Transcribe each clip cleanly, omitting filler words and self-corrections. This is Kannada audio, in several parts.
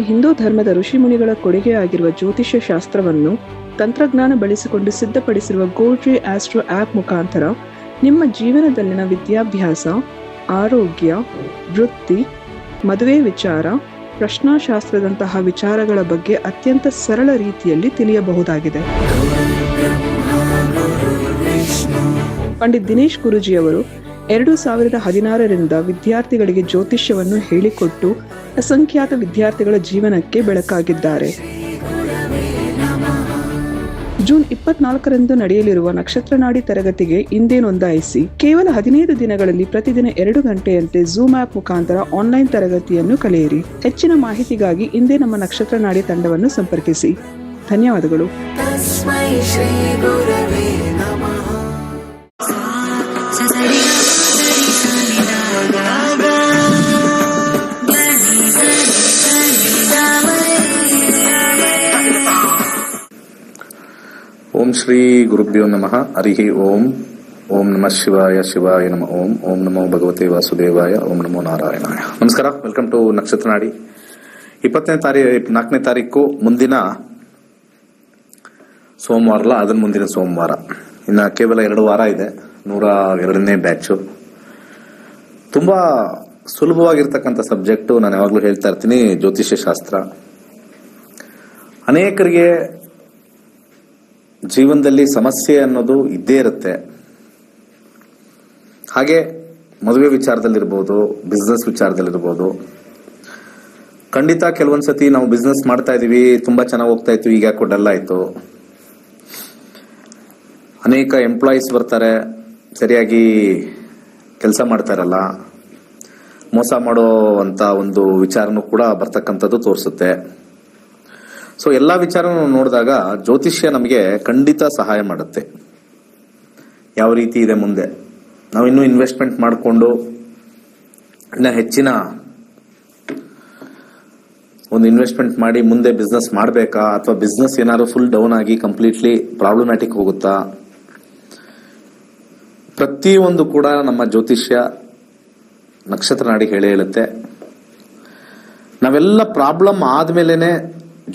ಹಿಂದೂ ಧರ್ಮದ ಋಷಿಮುನಿಗಳ ಕೊಡುಗೆಯಾಗಿರುವ ಜ್ಯೋತಿಷ್ಯ ಶಾಸ್ತ್ರವನ್ನು ತಂತ್ರಜ್ಞಾನ ಬಳಸಿಕೊಂಡು ಸಿದ್ಧಪಡಿಸಿರುವ ಗೋಲ್ಟ್ರಿ ಆಸ್ಟ್ರೋ ಆ್ಯಪ್ ಮುಖಾಂತರ ನಿಮ್ಮ ಜೀವನದಲ್ಲಿನ ವಿದ್ಯಾಭ್ಯಾಸ, ಆರೋಗ್ಯ, ವೃತ್ತಿ, ಮದುವೆ ವಿಚಾರ, ಪ್ರಶ್ನಾಶಾಸ್ತ್ರದಂತಹ ವಿಚಾರಗಳ ಬಗ್ಗೆ ಅತ್ಯಂತ ಸರಳ ರೀತಿಯಲ್ಲಿ ತಿಳಿಯಬಹುದಾಗಿದೆ. ಪಂಡಿತ್ ದಿನೇಶ್ ಗುರೂಜಿಯವರು 2016ರಿಂದ ವಿದ್ಯಾರ್ಥಿಗಳಿಗೆ ಜ್ಯೋತಿಷ್ಯವನ್ನು ಹೇಳಿಕೊಟ್ಟು ಅಸಂಖ್ಯಾತ ವಿದ್ಯಾರ್ಥಿಗಳ ಜೀವನಕ್ಕೆ ಬೆಳಕಾಗಿದ್ದಾರೆ. ಜೂನ್ 24ರಂದು ನಡೆಯಲಿರುವ ನಕ್ಷತ್ರನಾಡಿ ತರಗತಿಗೆ ಇಂದೇ ನೋಂದಾಯಿಸಿ. ಕೇವಲ 15 ದಿನಗಳಲ್ಲಿ ಪ್ರತಿದಿನ 2 ಗಂಟೆಯಂತೆ ಝೂಮ್ ಆಪ್ ಮುಖಾಂತರ ಆನ್ಲೈನ್ ತರಗತಿಯನ್ನು ಕಲಿಯಿರಿ. ಹೆಚ್ಚಿನ ಮಾಹಿತಿಗಾಗಿ ಇಂದೇ ನಮ್ಮ ನಕ್ಷತ್ರನಾಡಿ ತಂಡವನ್ನು ಸಂಪರ್ಕಿಸಿ. ಧನ್ಯವಾದಗಳು. ಓಂ ಶ್ರೀ ಗುರುಭ್ಯೋ ನಮಃ. ಹರಿ ಓಂ. ಓಂ ನಮಃ ಶಿವಾಯ. ಶಿವಾಯ ನಮಃ. ಓಂ. ಓಂ ನಮೋ ಭಗವತೆ ವಾಸುದೇವಾಯ. ಓಂ ನಮೋ ನಾರಾಯಣಾಯ. ನಮಸ್ಕಾರ. Welcome to ನಕ್ಷತ್ರನಾಡಿ. 24ನೇ ತಾರೀಕು ಮುಂದಿನ ಸೋಮವಾರ ಅಲ್ಲ, ಅದನ್ನ ಮುಂದಿನ ಸೋಮವಾರ. ಇನ್ನು ಕೇವಲ 2 ವಾರ ಇದೆ. 102ನೇ ಬ್ಯಾಚು. ತುಂಬಾ ಸುಲಭವಾಗಿರ್ತಕ್ಕಂಥ ಸಬ್ಜೆಕ್ಟು. ನಾನು ಯಾವಾಗಲೂ ಹೇಳ್ತಾ ಇರ್ತೀನಿ, ಜ್ಯೋತಿಷ್ಯ ಶಾಸ್ತ್ರ. ಅನೇಕರಿಗೆ ಜೀವನದಲ್ಲಿ ಸಮಸ್ಯೆ ಅನ್ನೋದು ಇದ್ದೇ ಇರುತ್ತೆ. ಹಾಗೆ ಮದುವೆ ವಿಚಾರದಲ್ಲಿರ್ಬೋದು, ಬಿಸ್ನೆಸ್ ವಿಚಾರದಲ್ಲಿರ್ಬೋದು. ಖಂಡಿತ ಕೆಲವೊಂದ್ಸತಿ ನಾವು ಬಿಸ್ನೆಸ್ ಮಾಡ್ತಾ ಇದೀವಿ, ತುಂಬಾ ಚೆನ್ನಾಗಿ ಹೋಗ್ತಾ ಇತ್ತು, ಈಗ ಯಾಕೋ ಡಲ್ ಆಯ್ತು. ಅನೇಕ ಎಂಪ್ಲಾಯೀಸ್ ಬರ್ತಾರೆ, ಸರಿಯಾಗಿ ಕೆಲಸ ಮಾಡ್ತಾ ಇರಲ್ಲ, ಮೋಸ ಮಾಡೋ ಅಂತ ಒಂದು ವಿಚಾರನೂ ಕೂಡ ಬರ್ತಕ್ಕಂಥದ್ದು ತೋರಿಸುತ್ತೆ. ಸೊ ಎಲ್ಲಾ ವಿಚಾರನೂ ನೋಡಿದಾಗ ಜ್ಯೋತಿಷ್ಯ ನಮಗೆ ಖಂಡಿತ ಸಹಾಯ ಮಾಡುತ್ತೆ. ಯಾವ ರೀತಿ ಇದೆ ಮುಂದೆ, ನಾವು ಇನ್ನೂ ಇನ್ವೆಸ್ಟ್ಮೆಂಟ್ ಮಾಡಿಕೊಂಡು ಇನ್ನ ಹೆಚ್ಚಿನ ಒಂದು ಇನ್ವೆಸ್ಟ್ಮೆಂಟ್ ಮಾಡಿ ಮುಂದೆ ಬಿಸ್ನೆಸ್ ಮಾಡಬೇಕಾ, ಅಥವಾ ಬಿಸ್ನೆಸ್ ಏನಾದ್ರು ಫುಲ್ ಡೌನ್ ಆಗಿ ಕಂಪ್ಲೀಟ್ಲಿ ಪ್ರಾಬ್ಲಮ್ಯಾಟಿಕ್ ಹೋಗುತ್ತಾ, ಪ್ರತಿಯೊಂದು ಕೂಡ ನಮ್ಮ ಜ್ಯೋತಿಷ್ಯ ನಕ್ಷತ್ರನಾಡಿ ಹೇಳುತ್ತೆ. ನಾವೆಲ್ಲ ಪ್ರಾಬ್ಲಮ್ ಆದ್ಮೇಲೆನೆ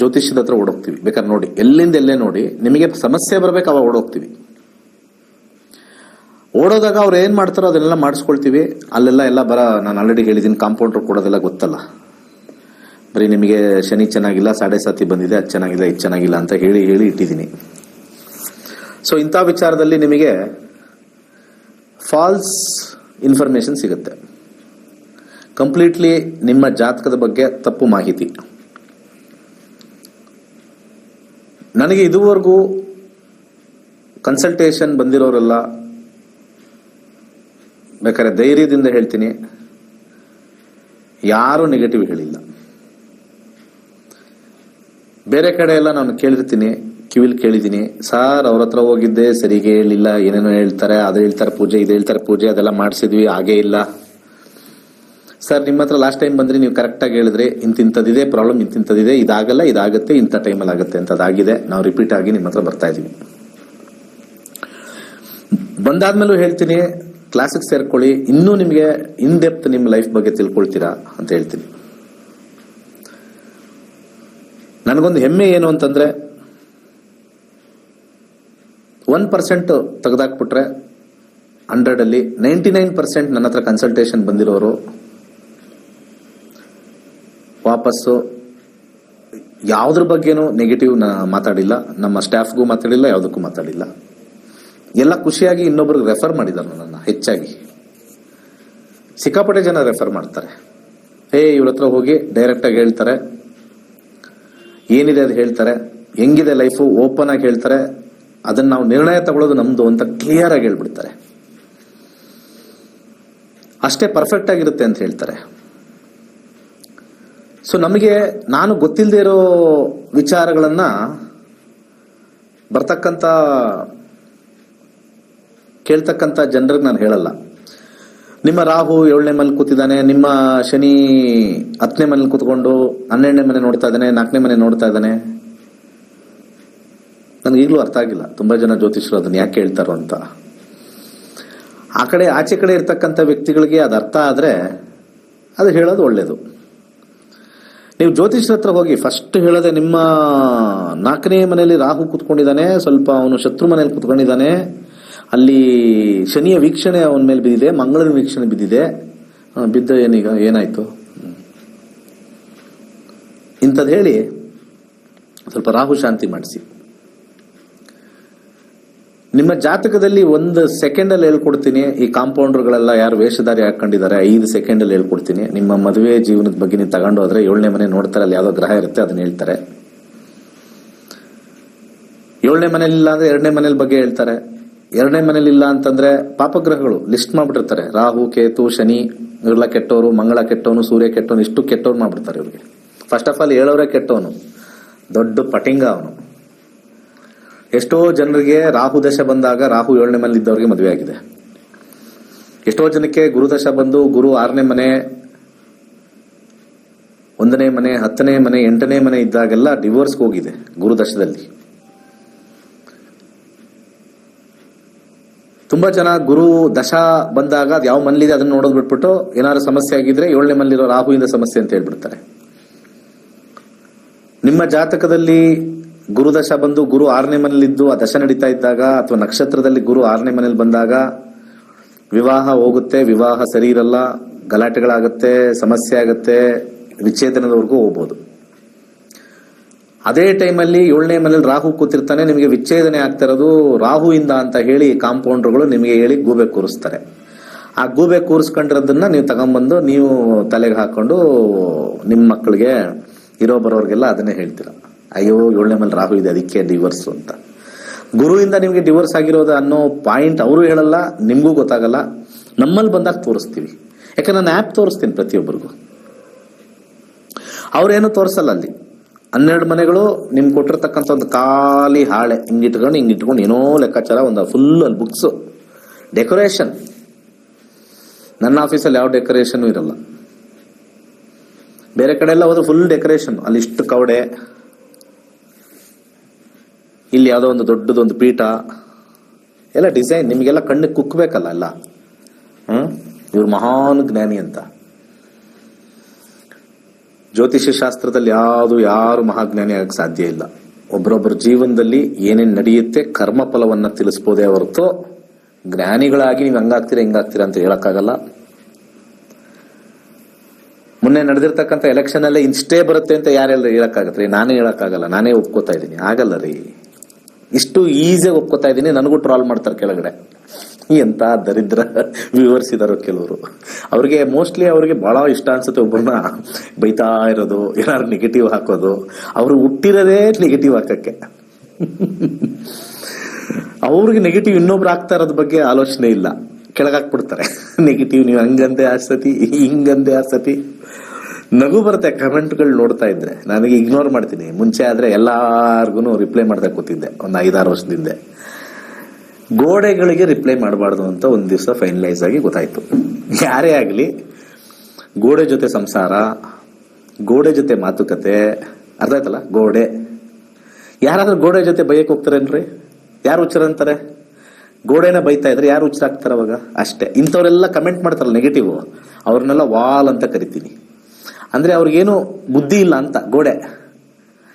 ಜ್ಯೋತಿಷ್ಯದ ಹತ್ರ ಓಡೋಗ್ತೀವಿ. ಬೇಕಾದ್ರೆ ನೋಡಿ, ಎಲ್ಲಿಂದ ಎಲ್ಲೇ ನೋಡಿ, ನಿಮಗೆ ಸಮಸ್ಯೆ ಬರ್ಬೇಕು, ಅವಾಗ ಓಡೋಗ್ತೀವಿ. ಓಡೋದಾಗ ಅವ್ರು ಏನ್ ಮಾಡ್ತಾರೋ ಅದನ್ನೆಲ್ಲ ಮಾಡಿಸ್ಕೊಳ್ತೀವಿ. ಅಲ್ಲೆಲ್ಲ ನಾನು ಆಲ್ರೆಡಿ ಹೇಳಿದ್ದೀನಿ, ಕಾಂಪೌಂಡರ್ ಕೊಡೋದೆಲ್ಲ ಗೊತ್ತಲ್ಲ. ಬರೀ ನಿಮಗೆ ಶನಿ ಚೆನ್ನಾಗಿಲ್ಲ, 7.5 ಬಂದಿದೆ, ಅದು ಚೆನ್ನಾಗಿಲ್ಲ, ಇದು ಚೆನ್ನಾಗಿಲ್ಲ ಅಂತ ಹೇಳಿ ಇಟ್ಟಿದ್ದೀನಿ. ಸೊ ಇಂಥ ವಿಚಾರದಲ್ಲಿ ನಿಮಗೆ ಫಾಲ್ಸ್ ಇನ್ಫಾರ್ಮೇಶನ್ ಸಿಗುತ್ತೆ. ಕಂಪ್ಲೀಟ್ಲಿ ನಿಮ್ಮ ಜಾತಕದ ಬಗ್ಗೆ ತಪ್ಪು ಮಾಹಿತಿ. ನನಗೆ ಇದುವರೆಗೂ ಕನ್ಸಲ್ಟೇಷನ್ ಬಂದಿರೋರೆಲ್ಲ, ಬೇಕಾದ್ರೆ ಧೈರ್ಯದಿಂದ ಹೇಳ್ತೀನಿ, ಯಾರು ನೆಗೆಟಿವ್ ಹೇಳಿಲ್ಲ. ಬೇರೆ ಕಡೆ ಎಲ್ಲ ನಾನು ಕೇಳಿರ್ತೀನಿ, ಕಿವಿಲ್ ಕೇಳಿದ್ದೀನಿ, ಸರ್ ಅವ್ರ ಹತ್ರ ಹೋಗಿದ್ದೆ, ಸರಿಗೆ ಹೇಳಿಲ್ಲ, ಏನೇನೋ ಹೇಳ್ತಾರೆ, ಅದು ಹೇಳ್ತಾರೆ ಪೂಜೆ, ಇದು ಹೇಳ್ತಾರೆ ಪೂಜೆ, ಅದೆಲ್ಲ ಮಾಡಿಸಿದ್ವಿ, ಹಾಗೇ ಇಲ್ಲ. ಸರ್ ನಿಮ್ಮ ಹತ್ರ ಲಾಸ್ಟ್ ಟೈಮ್ ಬಂದ್ರಿ, ನೀವು ಕರೆಕ್ಟಾಗಿ ಹೇಳಿದ್ರಿ, ಇಂತಿಂಥದ್ದಿದೆ ಪ್ರಾಬ್ಲಮ್, ಇಂತಿಂಥದ್ದಿದೆ, ಇದಾಗಲ್ಲ, ಇದಾಗುತ್ತೆ, ಇಂಥ ಟೈಮಲ್ಲಿ ಆಗುತ್ತೆ ಅಂತ. ಅದಾಗಿದೆ, ನಾವು ರಿಪೀಟ್ ಆಗಿ ನಿಮ್ಮ ಹತ್ರ ಬರ್ತಾ ಇದೀವಿ. ಬಂದಾದ್ಮೇಲೂ ಹೇಳ್ತೀನಿ, ಕ್ಲಾಸಿಗೆ ಸೇರ್ಕೊಳ್ಳಿ, ಇನ್ನೂ ನಿಮಗೆ ಇನ್ ಡೆಪ್ತ್ ನಿಮ್ಮ ಲೈಫ್ ಬಗ್ಗೆ ತಿಳ್ಕೊಳ್ತೀರಾ ಅಂತ ಹೇಳ್ತೀನಿ. ನನಗೊಂದು ಹೆಮ್ಮೆ ಏನು ಅಂತಂದ್ರೆ, 1% ತೆಗೆದಾಕ್ಬಿಟ್ರೆ 100 99% ನನ್ನ ಹತ್ರ ಕನ್ಸಲ್ಟೇಷನ್ ಬಂದಿರೋರು ವಾಪಸ್ಸು ಯಾವುದ್ರ ಬಗ್ಗೆನೂ ನೆಗೆಟಿವ್ ಮಾತಾಡಿಲ್ಲ, ನಮ್ಮ ಸ್ಟಾಫ್ಗೂ ಮಾತಾಡಿಲ್ಲ, ಯಾವುದಕ್ಕೂ ಮಾತಾಡಿಲ್ಲ. ಎಲ್ಲ ಖುಷಿಯಾಗಿ ಇನ್ನೊಬ್ರಿಗೆ ರೆಫರ್ ಮಾಡಿದ್ದಾರೆ ನನ್ನನ್ನು. ಹೆಚ್ಚಾಗಿ ಸಿಕ್ಕಾಪಟ್ಟೆ ಜನ ರೆಫರ್ ಮಾಡ್ತಾರೆ. ಇವ್ರ ಹತ್ರ ಹೋಗಿ ಡೈರೆಕ್ಟ್ ಆಗಿ ಹೇಳ್ತಾರೆ, ಏನಿದೆ ಅದು ಹೇಳ್ತಾರೆ, ಹೆಂಗಿದೆ ಲೈಫು ಓಪನ್ ಆಗಿ ಹೇಳ್ತಾರೆ, ಅದನ್ನ ನಾವು ನಿರ್ಣಯ ತಗೊಳ್ಳೋದು ನಮ್ದು ಅಂತ ಕ್ಲಿಯರ್ ಆಗಿ ಹೇಳ್ಬಿಡ್ತಾರೆ. ಅಷ್ಟೇ ಪರ್ಫೆಕ್ಟ್ ಆಗಿರುತ್ತೆ ಅಂತ ಹೇಳ್ತಾರೆ. ಸೊ ನಮಗೆ, ನಾನು ಗೊತ್ತಿಲ್ಲದೆ ಇರೋ ವಿಚಾರಗಳನ್ನ ಬರ್ತಕ್ಕಂಥ ಕೇಳ್ತಕ್ಕಂಥ ಜನರಿಗೆ ನಾನು ಹೇಳಲ್ಲ. ನಿಮ್ಮ ರಾಹು 7ನೇ ಮನೇಲಿ ಕೂತಿದ್ದಾನೆ, ನಿಮ್ಮ ಶನಿ 10ನೇ ಮನೇಲಿ ಕೂತ್ಕೊಂಡು 12ನೇ ಮನೆ ನೋಡ್ತಾ ಇದ್ದಾನೆ, 4ನೇ ಮನೆ ನೋಡ್ತಾ ಇದ್ದಾನೆ. ನನಗೆ ಈಗಲೂ ಅರ್ಥ ಆಗಿಲ್ಲ ತುಂಬಾ ಜನ ಜ್ಯೋತಿಷರು ಅದನ್ನ ಯಾಕೆ ಹೇಳ್ತಾರೋ ಅಂತ. ಆ ಕಡೆ ಆಚೆ ಕಡೆ ಇರ್ತಕ್ಕಂಥ ವ್ಯಕ್ತಿಗಳಿಗೆ ಅದು ಅರ್ಥ ಆದ್ರೆ ಅದು ಹೇಳೋದು ಒಳ್ಳೇದು. ನೀವು ಜ್ಯೋತಿಷ್ಯರ ಹತ್ರ ಹೋಗಿ ಫಸ್ಟ್ ಹೇಳದೆ ನಿಮ್ಮ 4ನೇ ಮನೆಯಲ್ಲಿ ರಾಹು ಕೂತ್ಕೊಂಡಿದ್ದಾನೆ, ಸ್ವಲ್ಪ ಅವನು ಶತ್ರು ಮನೆಯಲ್ಲಿ ಕೂತ್ಕೊಂಡಿದ್ದಾನೆ, ಅಲ್ಲಿ ಶನಿಯ ವೀಕ್ಷಣೆ ಅವನ ಮೇಲೆ ಬಿದ್ದಿದೆ, ಮಂಗಳನ ವೀಕ್ಷಣೆ ಬಿದ್ದಿದೆ, ಬಿದ್ದ ಏನೀಗ ಏನಾಯ್ತು ಇಂಥದ್ದು ಹೇಳಿ ಸ್ವಲ್ಪ ರಾಹು ಶಾಂತಿ ಮಾಡಿಸಿ. ನಿಮ್ಮ ಜಾತಕದಲ್ಲಿ 1 ಸೆಕೆಂಡಲ್ಲಿ ಹೇಳ್ಕೊಡ್ತೀನಿ. ಈ ಕಾಂಪೌಂಡರ್ಗಳೆಲ್ಲ ಯಾರು ವೇಷಧಾರಿ ಹಾಕೊಂಡಿದ್ದಾರೆ 5 ಸೆಕೆಂಡಲ್ಲಿ ಹೇಳ್ಕೊಡ್ತೀನಿ. ನಿಮ್ಮ ಮದುವೆ ಜೀವನದ ಬಗ್ಗೆ ನೀವು ತಗೊಂಡು ಹೋದ್ರೆ 7ನೇ ಮನೆ ನೋಡ್ತಾರೆ, ಅಲ್ಲಿ ಯಾವ್ದೋ ಗ್ರಹ ಇರುತ್ತೆ ಅದನ್ನ ಹೇಳ್ತಾರೆ. 7ನೇ ಮನೇಲಿ ಇಲ್ಲ ಅಂದ್ರೆ 2ನೇ ಮನೇಲಿ ಬಗ್ಗೆ ಹೇಳ್ತಾರೆ. 2ನೇ ಮನೇಲಿ ಇಲ್ಲ ಅಂತಂದ್ರೆ ಪಾಪಗ್ರಹಗಳು ಲಿಸ್ಟ್ ಮಾಡ್ಬಿಟ್ಟಿರ್ತಾರೆ. ರಾಹು, ಕೇತು, ಶನಿ ಇವರೆಲ್ಲ ಕೆಟ್ಟವರು, ಮಂಗಳ ಕೆಟ್ಟವನು, ಸೂರ್ಯ ಕೆಟ್ಟವನು, ಇಷ್ಟು ಕೆಟ್ಟವ್ರು ಮಾಡ್ಬಿಡ್ತಾರೆ ಇವ್ರಿಗೆ. ಫಸ್ಟ್ ಆಫ್ ಆಲ್ 7ಅವರೇ ಕೆಟ್ಟವನು, ದೊಡ್ಡ ಪಟಿಂಗ ಅವನು. ಎಷ್ಟೋ ಜನರಿಗೆ ರಾಹು ದಶ ಬಂದಾಗ ರಾಹು 7ನೇ ಮನೇಲಿ ಇದ್ದವ್ರಿಗೆ ಮದುವೆ ಆಗಿದೆ. ಎಷ್ಟೋ ಜನಕ್ಕೆ ಗುರುದಶ ಬಂದು ಗುರು 6ನೇ ಮನೆ, 1ನೇ ಮನೆ, 10ನೇ ಮನೆ, 8ನೇ ಮನೆ ಇದ್ದಾಗೆಲ್ಲ ಡಿವೋರ್ಸ್ ಹೋಗಿದೆ ಗುರುದಶದಲ್ಲಿ. ತುಂಬಾ ಜನ ಗುರು ದಶ ಬಂದಾಗ ಅದು ಯಾವ ಮನೇಲಿದೆ ಅದನ್ನ ನೋಡೋದು ಬಿಟ್ಬಿಟ್ಟು ಏನಾದ್ರು ಸಮಸ್ಯೆ ಆಗಿದ್ರೆ 7ನೇ ಮನೇಲಿರೋ ರಾಹುವಿಂದ ಸಮಸ್ಯೆ ಅಂತ ಹೇಳ್ಬಿಡ್ತಾರೆ. ನಿಮ್ಮ ಜಾತಕದಲ್ಲಿ ಗುರುದಶ ಬಂದು ಗುರು 6ನೇ ಮನೇಲಿದ್ದು ಆ ದಶ ನಡೀತಾ ಇದ್ದಾಗ ಅಥವಾ ನಕ್ಷತ್ರದಲ್ಲಿ ಗುರು 6ನೇ ಮನೇಲಿ ಬಂದಾಗ ವಿವಾಹ ಹೋಗುತ್ತೆ, ವಿವಾಹ ಸರಿ ಇರಲ್ಲ, ಗಲಾಟೆಗಳಾಗುತ್ತೆ, ಸಮಸ್ಯೆ ಆಗುತ್ತೆ, ವಿಚ್ಛೇದನದವರೆಗೂ ಹೋಗ್ಬೋದು. ಅದೇ ಟೈಮಲ್ಲಿ 7ನೇ ಮನೇಲಿ ರಾಹು ಕೂತಿರ್ತಾನೆ, ನಿಮಗೆ ವಿಚ್ಛೇದನೆ ಆಗ್ತಾ ಇರೋದು ರಾಹುವಿಂದ ಅಂತ ಹೇಳಿ ಕಾಂಪೌಂಡರ್ಗಳು ನಿಮಗೆ ಹೇಳಿ ಗೂಬೆ ಕೂರಿಸ್ತಾರೆ. ಆ ಗೂಬೆ ಕೂರಿಸ್ಕೊಂಡಿರೋದನ್ನ ನೀವು ತಗೊಂಡ್ಬಂದು ನೀವು ತಲೆಗೆ ಹಾಕೊಂಡು ನಿಮ್ಮ ಮಕ್ಕಳಿಗೆ ಇರೋ ಬರೋರ್ಗೆಲ್ಲ ಅದನ್ನೇ ಹೇಳ್ತೀರ. ಅಯ್ಯೋ 7ನೇ ಮನೇಲಿ ರಾಹು ಇದೆ ಅದಕ್ಕೆ ಡಿವೋರ್ಸ್ ಅಂತ. ಗುರುವಿಂದ ನಿಮಗೆ ಡಿವೋರ್ಸ್ ಆಗಿರೋದು ಅನ್ನೋ ಪಾಯಿಂಟ್ ಅವರು ಹೇಳಲ್ಲ, ನಿಮ್ಗೂ ಗೊತ್ತಾಗಲ್ಲ. ನಮ್ಮಲ್ಲಿ ಬಂದಾಗ ತೋರಿಸ್ತೀವಿ. ಯಾಕಂದ್ರೆ ನಾನು ಆ್ಯಪ್ ತೋರಿಸ್ತೀನಿ ಪ್ರತಿಯೊಬ್ಬರಿಗೂ, ಅವ್ರೇನು ತೋರಿಸಲ್ಲ. ಅಲ್ಲಿ 12 ಮನೆಗಳು ನಿಮ್ಗೆ ಕೊಟ್ಟಿರ್ತಕ್ಕಂಥ ಒಂದು ಖಾಲಿ ಹಾಳೆ ಹಿಂಗಿಟ್ಕೊಂಡು ಏನೋ ಲೆಕ್ಕಾಚಾರ, ಒಂದು ಫುಲ್ ಅಲ್ಲಿ ಬುಕ್ಸ್, ಡೆಕೋರೇಷನ್. ನನ್ನ ಆಫೀಸಲ್ಲಿ ಯಾವ ಡೆಕೋರೇಷನ್ ಇರಲ್ಲ. ಬೇರೆ ಕಡೆ ಎಲ್ಲ ಹೋದ್ರೆ ಫುಲ್ ಡೆಕೋರೇಷನ್, ಅಲ್ಲಿ ಇಷ್ಟು ಕವಡೆ, ಇಲ್ಲಿ ಯಾವುದೋ ಒಂದು ದೊಡ್ಡದೊಂದು ಪೀಠ, ಎಲ್ಲ ಡಿಸೈನ್ ನಿಮಗೆಲ್ಲ ಕಣ್ಣಿಗೆ ಕುಕ್ಕಬೇಕಲ್ಲ ಎಲ್ಲ. ಇವ್ರು ಮಹಾನ್ ಜ್ಞಾನಿ ಅಂತ. ಜ್ಯೋತಿಷ್ಯ ಶಾಸ್ತ್ರದಲ್ಲಿ ಯಾರು ಮಹಾಜ್ಞಾನಿ ಆಗಕ್ಕೆ ಸಾಧ್ಯ ಇಲ್ಲ. ಒಬ್ಬರೊಬ್ಬರ ಜೀವನದಲ್ಲಿ ಏನೇನು ನಡೆಯುತ್ತೆ ಕರ್ಮ ಫಲವನ್ನ ತಿಳಿಸ್ಬೋದೇ ಹೊರತು ಜ್ಞಾನಿಗಳಾಗಿ ನೀವು ಹಂಗಾಗ್ತೀರಾ ಹಿಂಗಾಗ್ತೀರಾ ಅಂತ ಹೇಳಕ್ಕಾಗಲ್ಲ. ಮೊನ್ನೆ ನಡೆದಿರ್ತಕ್ಕಂಥ ಎಲೆಕ್ಷನ್ ಅಲ್ಲೇ ಇಷ್ಟೇ ಬರುತ್ತೆ ಅಂತ ಯಾರೆಲ್ಲ ಹೇಳಕ್ಕಾಗತ್ರಿ? ನಾನೇ ಹೇಳಕ್ಕಾಗಲ್ಲ, ನಾನೇ ಒಪ್ಕೋತಾ ಇದ್ದೀನಿ. ಆಗಲ್ಲ ರೀ, ಇಷ್ಟು ಈಸಿಯಾಗಿ ಒಪ್ಕೋತಾ ಇದ್ದೀನಿ. ನನಗೂ ಟ್ರಾಲ್ ಮಾಡ್ತಾರೆ ಕೆಳಗಡೆ. ಎಂತ ದರಿದ್ರ ವ್ಯೂವರ್ಸ್ ಇದಾರೋ ಕೆಲವರು. ಅವ್ರಿಗೆ ಮೋಸ್ಟ್ಲಿ ಅವ್ರಿಗೆ ಬಹಳ ಇಷ್ಟ ಅನ್ಸುತ್ತೆ ಒಬ್ಬರನ್ನ ಬೈತಾ ಇರೋದು, ಏನಾದ್ರು ನೆಗೆಟಿವ್ ಹಾಕೋದು. ಅವ್ರು ಹುಟ್ಟಿರೋದೇ ನೆಗೆಟಿವ್ ಹಾಕಕ್ಕೆ. ಅವ್ರಿಗೆ ನೆಗೆಟಿವ್ ಇನ್ನೊಬ್ರು ಹಾಕ್ತಾ ಇರೋದ್ ಬಗ್ಗೆ ಆಲೋಚನೆ ಇಲ್ಲ, ಕೆಳಗಾಕ್ಬಿಡ್ತಾರೆ. ನೆಗೆಟಿವ್ ನೀವು ಹಂಗಂದೆ ಆಸತಿ, ಹಿಂಗಂದೆ ಆಸತಿ. ನಗು ಬರುತ್ತೆ ಕಮೆಂಟ್ಗಳು ನೋಡ್ತಾ ಇದ್ರೆ. ನನಗೆ ಇಗ್ನೋರ್ ಮಾಡ್ತೀನಿ. ಮುಂಚೆ ಆದ್ರೆ ಎಲ್ಲಾರ್ಗು ರಿಪ್ಲೈ ಮಾಡ್ತಾ ಕೂತಿದ್ದೆ ಒಂದು 5-6 ವರ್ಷದಿಂದ. ಗೋಡೆಗಳಿಗೆ ರಿಪ್ಲೈ ಮಾಡಬಾರ್ದು ಅಂತ ಒಂದ್ ದಿವಸ ಫೈನಲೈಸ್ ಆಗಿ ಗೊತ್ತಾಯ್ತು. ಯಾರೇ ಆಗ್ಲಿ ಗೋಡೆ ಜೊತೆ ಸಂಸಾರ, ಗೋಡೆ ಜೊತೆ ಮಾತುಕತೆ, ಅರ್ಥ ಆಯ್ತಲ್ಲ? ಗೋಡೆ ಯಾರಾದ್ರೂ ಗೋಡೆ ಜೊತೆ ಬೈಯಕ್ ಹೋಗ್ತಾರೇನ್ರಿ? ಯಾರು ಹುಚ್ಚರ ಅಂತಾರೆ? ಗೋಡೆನ ಬೈತಾ ಇದ್ರೆ ಯಾರು ಹುಚ್ಚರಾಗ್ತಾರ ಅವಾಗ? ಅಷ್ಟೇ. ಇಂಥವ್ರೆಲ್ಲ ಕಮೆಂಟ್ ಮಾಡ್ತಾರಲ್ಲ ನೆಗೆಟಿವ್, ಅವ್ರನ್ನೆಲ್ಲ ವಾಲ್ ಅಂತ ಕರಿತೀನಿ. ಅಂದ್ರೆ ಅವ್ರಿಗೇನು ಬುದ್ಧಿ ಇಲ್ಲ ಅಂತ.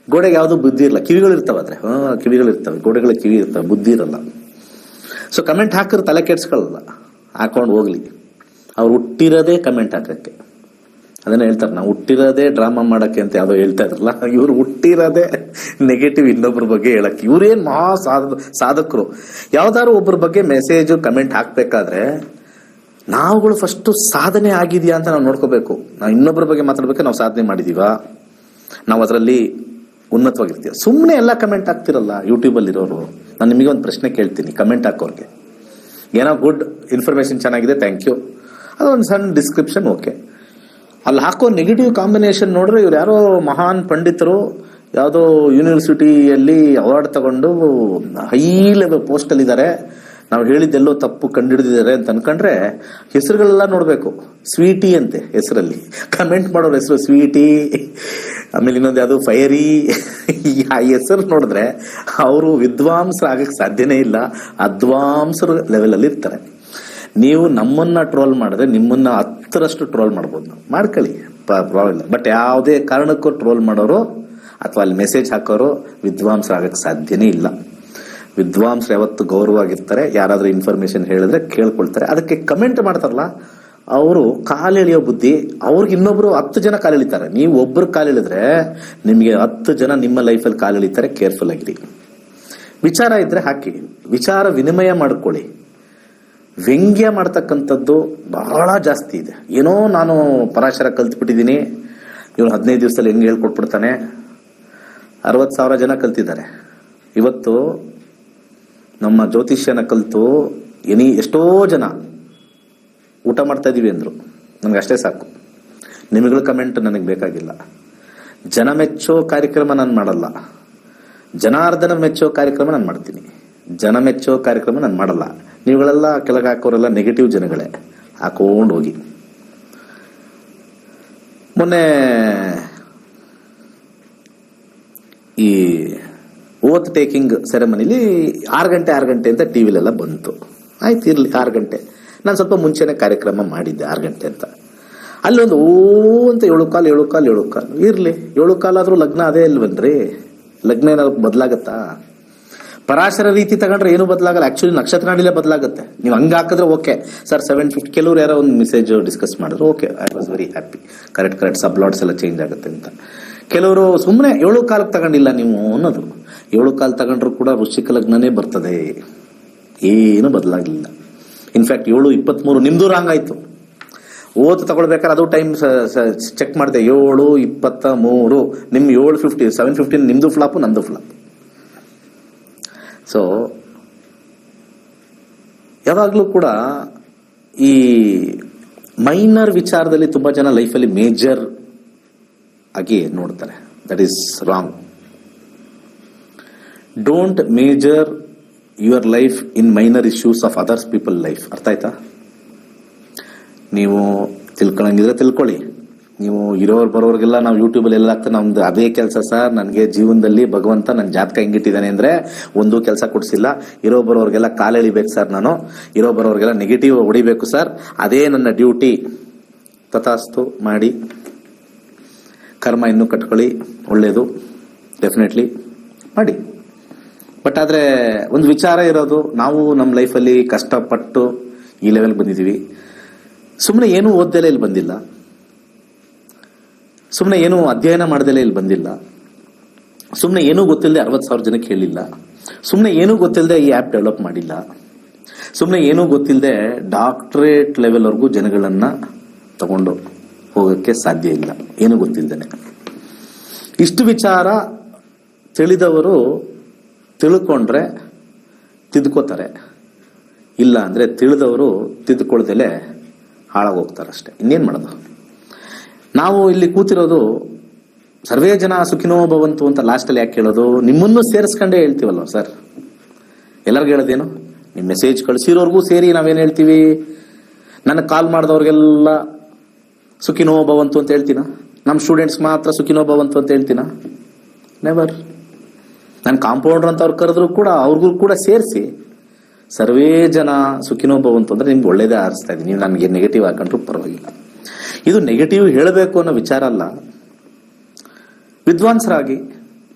ಗೋಡೆಗೆ ಯಾವ್ದು ಬುದ್ಧಿ ಇರಲ್ಲ. ಕಿವಿಗಳಿರ್ತಾವ, ಆದ್ರೆ ಕಿವಿಗಳಿರ್ತವೆ, ಗೋಡೆಗಳಿಗೆ ಕಿವಿ ಇರ್ತವೆ, ಬುದ್ಧಿ ಇರಲ್ಲ. ಸೊ ಕಮೆಂಟ್ ಹಾಕಿದ್ರೆ ತಲೆ ಕೆಡ್ಸ್ಕೊಳ್ಳಲ್ಲ, ಹಾಕೊಂಡು ಹೋಗ್ಲಿ. ಅವ್ರು ಹುಟ್ಟಿರೋದೇ ಕಮೆಂಟ್ ಹಾಕಕ್ಕೆ. ಅದನ್ನ ಹೇಳ್ತಾರೆ, ನಾವು ಹುಟ್ಟಿರೋದೇ ಡ್ರಾಮಾ ಮಾಡಕ್ಕೆ ಅಂತ ಯಾವ್ದೋ ಹೇಳ್ತಾ ಇದ್ರಲ್ಲ, ಇವ್ರು ಹುಟ್ಟಿರೋದೇ ನೆಗೆಟಿವ್ ಇನ್ನೊಬ್ರ ಬಗ್ಗೆ ಹೇಳಕ್ಕೆ. ಇವ್ರೇನ್ ಮಹಾ ಸಾಧಕರು. ಯಾವ್ದಾದ್ರು ಒಬ್ಬರ ಬಗ್ಗೆ ಮೆಸೇಜ್ ಕಮೆಂಟ್ ಹಾಕ್ಬೇಕಾದ್ರೆ ನಾವುಗಳು ಫಸ್ಟ್ ಸಾಧನೆ ಆಗಿದೆಯಾ ಅಂತ ನಾವು ನೋಡ್ಕೋಬೇಕು. ನಾವು ಇನ್ನೊಬ್ಬರ ಬಗ್ಗೆ ಮಾತಾಡ್ಬೇಕು, ನಾವು ಸಾಧನೆ ಮಾಡಿದೀವಾ, ನಾವು ಅದರಲ್ಲಿ ಉನ್ನತವಾಗಿರ್ತೀವಿ. ಸುಮ್ಮನೆ ಎಲ್ಲ ಕಮೆಂಟ್ ಹಾಕ್ತಿರಲ್ಲ ಯೂಟ್ಯೂಬಲ್ಲಿ ಇರೋರು. ನಾನು ನಿಮಗೆ ಒಂದು ಪ್ರಶ್ನೆ ಕೇಳ್ತೀನಿ, ಕಮೆಂಟ್ ಹಾಕೋರ್ಗೆ. ಏನೋ ಗುಡ್ ಇನ್ಫಾರ್ಮೇಶನ್ ಚೆನ್ನಾಗಿದೆ, ಥ್ಯಾಂಕ್ ಯು, ಅದೊಂದು ಸಣ್ಣ ಡಿಸ್ಕ್ರಿಪ್ಷನ್ ಓಕೆ. ಅಲ್ಲಿ ಹಾಕೋ ನೆಗೆಟಿವ್ ಕಾಂಬಿನೇಷನ್ ನೋಡ್ರೆ ಇವ್ರು ಯಾರೋ ಮಹಾನ್ ಪಂಡಿತರು ಯಾವುದೋ ಯೂನಿವರ್ಸಿಟಿಯಲ್ಲಿ ಅವಾರ್ಡ್ ತಗೊಂಡು ಹೈ ಲೆವೆಲ್ ಪೋಸ್ಟ್ ಅಲ್ಲಿ ಇದ್ದಾರೆ, ನಾವು ಹೇಳಿದ್ದೆಲ್ಲೋ ತಪ್ಪು ಕಂಡುಹಿಡಿದಿದ್ದಾರೆ ಅಂತ ಅನ್ಕೊಂಡ್ರೆ ಹೆಸರುಗಳೆಲ್ಲ ನೋಡ್ಬೇಕು. ಸ್ವೀಟಿ ಅಂತೆ ಹೆಸರಲ್ಲಿ, ಕಮೆಂಟ್ ಮಾಡೋರ ಹೆಸರು ಸ್ವೀಟಿ, ಆಮೇಲೆ ಇನ್ನೊಂದು ಯಾವುದು ಫೈರಿ. ಆ ಹೆಸರು ನೋಡಿದ್ರೆ ಅವರು ವಿದ್ವಾಂಸರು ಆಗಕ್ಕೆ ಸಾಧ್ಯನೇ ಇಲ್ಲ, ಅದ್ವಾಂಸರು ಲೆವೆಲ್ ಅಲ್ಲಿ ಇರ್ತಾರೆ. ನೀವು ನಮ್ಮನ್ನ ಟ್ರೋಲ್ ಮಾಡಿದ್ರೆ ನಿಮ್ಮನ್ನ 10ರಷ್ಟು ಟ್ರೋಲ್ ಮಾಡ್ಬೋದು. ನಾವು ಮಾಡ್ಕೊಳ್ಳಿ. ಪ್ರಾಬ್ಲಮ್. ಬಟ್ ಯಾವುದೇ ಕಾರಣಕ್ಕೂ ಟ್ರೋಲ್ ಮಾಡೋರು ಅಥವಾ ಅಲ್ಲಿ ಮೆಸೇಜ್ ಹಾಕೋರು ವಿದ್ವಾಂಸರಾಗಕ್ಕೆ ಸಾಧ್ಯನೇ ಇಲ್ಲ. ವಿದ್ವಾಂಸರು ಯಾವತ್ತು ಗೌರವವಾಗಿರ್ತಾರೆ. ಯಾರಾದ್ರೂ ಇನ್ಫಾರ್ಮೇಶನ್ ಹೇಳಿದ್ರೆ ಕೇಳ್ಕೊಳ್ತಾರೆ. ಅದಕ್ಕೆ ಕಮೆಂಟ್ ಮಾಡ್ತಾರಲ್ಲ ಅವರು ಕಾಲೆಳೆಯೋ ಬುದ್ಧಿ, ಅವ್ರಿಗೆ ಇನ್ನೊಬ್ರು 10 ಜನ ಕಾಲೆಳಿತಾರೆ. ನೀವು ಒಬ್ರು ಕಾಲೆಳಿದ್ರೆ ನಿಮಗೆ 10 ಜನ ನಿಮ್ಮ ಲೈಫಲ್ಲಿ ಕಾಲೆಳಿತಾರೆ. ಕೇರ್ಫುಲ್ ಆಗಿರಿ. ವಿಚಾರ ಇದ್ರೆ ಹಾಕಿ, ವಿಚಾರ ವಿನಿಮಯ ಮಾಡ್ಕೊಳ್ಳಿ. ವ್ಯಂಗ್ಯ ಮಾಡ್ತಕ್ಕಂಥದ್ದು ಬಹಳ ಜಾಸ್ತಿ ಇದೆ. ಏನೋ ನಾನು ಪರಾಶರ ಕಲ್ತ್ಬಿಟ್ಟಿದ್ದೀನಿ, ಇವನು 15 ದಿವಸದಲ್ಲಿ ಹೆಂಗೆ ಹೇಳ್ಕೊಟ್ಬಿಡ್ತಾನೆ. 60,000 ಜನ ಕಲ್ತಿದ್ದಾರೆ. ಇವತ್ತು ನಮ್ಮ ಜ್ಯೋತಿಷ್ಯನ ಕಲ್ತು ಎಷ್ಟೋ ಜನ ಊಟ ಮಾಡ್ತಾ ಇದೀವಿ ಅಂದ್ರು. ನನಗೆ ಅಷ್ಟೇ ಸಾಕು. ನಿಮಗಳ ಕಮೆಂಟ್ ನನಗೆ ಬೇಕಾಗಿಲ್ಲ. ಜನ ಮೆಚ್ಚೋ ಕಾರ್ಯಕ್ರಮ ನಾನು ಮಾಡಲ್ಲ. ಜನಾರ್ದನ ಮೆಚ್ಚೋ ಕಾರ್ಯಕ್ರಮ ನಾನು ಮಾಡ್ತೀನಿ. ಜನ ಮೆಚ್ಚೋ ಕಾರ್ಯಕ್ರಮ ನಾನು ಮಾಡಲ್ಲ. ನೀವುಗಳೆಲ್ಲ ಕೆಳಗೆ ಹಾಕೋರೆಲ್ಲ ನೆಗೆಟಿವ್ ಜನಗಳೇ, ಹಾಕೊಂಡು ಹೋಗಿ. ಮೊನ್ನೆ ಈ ಓತ್ ಟೇಕಿಂಗ್ ಸೆರೆಮನಿಲಿ 6 ಗಂಟೆ ಅಂತ ಟಿವಿಲೆಲ್ಲ ಬಂತು. ಆಯ್ತು, ಇರ್ಲಿ 6 ಗಂಟೆ. ನಾನು ಸ್ವಲ್ಪ ಮುಂಚೆನೆ ಕಾರ್ಯಕ್ರಮ ಮಾಡಿದ್ದೆ 6 ಗಂಟೆ ಅಂತ. ಅಲ್ಲಿ ಒಂದು ಅಂತ 7 ಕಾಲು ಇರ್ಲಿ. 7 ಕಾಲಾದ್ರೂ ಲಗ್ನ ಅದೇ ಇಲ್ವನ್ರಿ? ಲಗ್ನ ಏನಾದ್ರು ಬದಲಾಗತ್ತಾ? ಪರಾಶರ ರೀತಿ ತಗೊಂಡ್ರೆ ಏನು ಬದಲಾಗಲ್ಲ. ಆಕ್ಚುಲಿ ನಕ್ಷತ್ರ ನಾಡಿಲೇ ಬದಲಾಗುತ್ತೆ. ನೀವು ಹಂಗ ಹಾಕಿದ್ರೆ ಓಕೆ ಸರ್ 750. ಕೆಲವ್ರು ಯಾರೋ ಒಂದು ಮೆಸೇಜ್ ಡಿಸ್ಕಸ್ ಮಾಡಿದ್ರು. Okay, I was very happy. Correct ಸಬ್ಲಾಟ್ಸ್ ಎಲ್ಲ ಚೇಂಜ್ ಆಗುತ್ತೆ ಅಂತ. ಕೆಲವರು ಸುಮ್ಮನೆ 7 ಕಾಲಕ್ಕೆ ತಗೊಂಡಿಲ್ಲ ನೀವು ಅನ್ನೋದು. 7 ಕಾಲು ತಗೊಂಡ್ರು ಕೂಡ ವೃಶ್ಚಿಕ ಲಗ್ನನೇ ಬರ್ತದೆ, ಏನು ಬದಲಾಗಲಿಲ್ಲ. ಇನ್ಫ್ಯಾಕ್ಟ್ 7:23 ನಿಮ್ದು ರಾಂಗ್ ಆಯ್ತು. ಓದ್ ತಗೊಳ್ಬೇಕಾದ್ರೆ ಅದು ಟೈಮ್ ಚೆಕ್ ಮಾಡಿದೆ. 7:23 ನಿಮ್ 7:50 7:15 ನಿಮ್ದು ಫ್ಲಾಪು, ನಂದು ಫ್ಲಾಪ್. ಸೊ ಯಾವಾಗ್ಲೂ ಕೂಡ ಈ ಮೈನರ್ ವಿಚಾರದಲ್ಲಿ ತುಂಬಾ ಜನ ಲೈಫಲ್ಲಿ ಮೇಜರ್ ಆಗಿ ನೋಡ್ತಾರೆ. That is wrong. Don't major your life in minor issues of others people life. ಅರ್ಥ ಆಯ್ತಾ? ನೀವು ತಿಳ್ಕೊಳಂಗಿದ್ರೆ ತಿಳ್ಕೊಳ್ಳಿ. ನೀವು ಇರೋರು ಬರೋರಿಗೆಲ್ಲ ನಾವು ಯೂಟ್ಯೂಬಲ್ಲಿ ಎಲ್ಲ ಆಗ್ತಾ ನಮ್ದು ಅದೇ ಕೆಲಸ ಸರ್. ನನಗೆ ಜೀವನದಲ್ಲಿ ಭಗವಂತ ನನ್ನ ಜಾತಕ ಹೆಂಗಿಟ್ಟಿದ್ದಾನೆ ಅಂದ್ರೆ ಒಂದು ಕೆಲಸ ಕೊಡ್ಸಿಲ್ಲ. ಇರೋ ಬರೋರಿಗೆಲ್ಲ ಕಾಲೆಳಿಬೇಕು ಸರ್, ನಾನು ಇರೋ ಬರೋರಿಗೆಲ್ಲ ನೆಗೆಟಿವ್ ಹೊಡಿಬೇಕು ಸರ್, ಅದೇ ನನ್ನ ಡ್ಯೂಟಿ. ತಥಾಸ್ತು ಮಾಡಿ. ಕರ್ಮ ಇನ್ನೂ ಕಟ್ಕೊಳ್ಳಿ, ಒಳ್ಳೇದು, ಡೆಫಿನೆಟ್ಲಿ ಮಾಡಿ. ಬಟ್ ಆದ್ರೆ ಒಂದು ವಿಚಾರ ಇರೋದು, ನಾವು ನಮ್ಮ ಲೈಫಲ್ಲಿ ಕಷ್ಟಪಟ್ಟು ಈ ಲೆವೆಲ್ ಬಂದಿದ್ದೀವಿ. ಸುಮ್ಮನೆ ಏನೂ ಓದ್ದಲೇ ಇಲ್ಲಿ ಬಂದಿಲ್ಲ. ಸುಮ್ಮನೆ ಏನೂ ಅಧ್ಯಯನ ಮಾಡ್ದಲೇ ಇಲ್ಲಿ ಬಂದಿಲ್ಲ. ಸುಮ್ಮನೆ ಏನೂ ಗೊತ್ತಿಲ್ಲದೆ 60,000 ಜನಕ್ಕೆ ಹೇಳಿಲ್ಲ. ಸುಮ್ಮನೆ ಏನೂ ಗೊತ್ತಿಲ್ಲದೆ ಈ ಆ್ಯಪ್ ಡೆವಲಪ್ ಮಾಡಿಲ್ಲ. ಸುಮ್ಮನೆ ಏನೂ ಗೊತ್ತಿಲ್ಲದೆ ಡಾಕ್ಟರೇಟ್ ಲೆವೆಲ್ವರೆಗೂ ಜನಗಳನ್ನ ತಗೊಂಡು ಹೋಗಕ್ಕೆ ಸಾಧ್ಯ ಇಲ್ಲ, ಏನೂ ಗೊತ್ತಿಲ್ಲದೇನೆ. ಇಷ್ಟು ವಿಚಾರ ತಿಳಿದವರು ತಿಳ್ಕೊಂಡ್ರೆ ತಿದ್ಕೋತಾರೆ. ಇಲ್ಲ ಅಂದ್ರೆ ತಿಳಿದವರು ತಿದ್ಕೊಳ್ದಲೆ ಹಾಳಾಗೋಗ್ತಾರೆ ಅಷ್ಟೇ. ಇನ್ನೇನ್ ಮಾಡೋದು? ನಾವು ಇಲ್ಲಿ ಕೂತಿರೋದು ಸರ್ವೇ ಜನ ಸುಖಿನೋ ಭವಂತು ಅಂತ ಲಾಸ್ಟಲ್ಲಿ ಯಾಕೆ ಹೇಳೋದು? ನಿಮ್ಮನ್ನು ಸೇರಿಸ್ಕೊಂಡೇ ಹೇಳ್ತೀವಲ್ವ ಸರ್. ಎಲ್ಲರಿಗೂ ಹೇಳೋದೇನು? ನಿಮ್ಮ ಮೆಸೇಜ್ ಕಳಿಸಿರೋರ್ಗೂ ಸೇರಿ ನಾವೇನು ಹೇಳ್ತೀವಿ? ನನಗೆ ಕಾಲ್ ಮಾಡಿದವ್ರಿಗೆಲ್ಲ ಸುಖಿನೋ ಭವಂತು ಅಂತ ಹೇಳ್ತೀನ? ನಮ್ಮ ಸ್ಟೂಡೆಂಟ್ಸ್ ಮಾತ್ರ ಸುಖಿನೋ ಭವಂತು ಅಂತ ಹೇಳ್ತೀನ? ನೆವರ್. ನಾನು ಕಾಂಪೌಂಡರ್ ಅಂತ ಅವ್ರು ಕರೆದ್ರು ಕೂಡ ಅವ್ರಿಗೂ ಕೂಡ ಸೇರಿಸಿ ಸರ್ವೇ ಜನ ಸುಖಿನೋ ಭವಂತು ಅಂದ್ರೆ ನಿಮ್ಗೆ ಒಳ್ಳೇದೇ ಆರಿಸ್ತಾ ಇದ್ದೀನಿ. ನೀವು ನನಗೆ ನೆಗೆಟಿವ್ ಹಾಕೊಂಡ್ರು ಪರವಾಗಿಲ್ಲ. ಇದು ನೆಗೆಟಿವ್ ಹೇಳಬೇಕು ಅನ್ನೋ ವಿಚಾರ ಅಲ್ಲ. ವಿದ್ವಾಂಸರಾಗಿ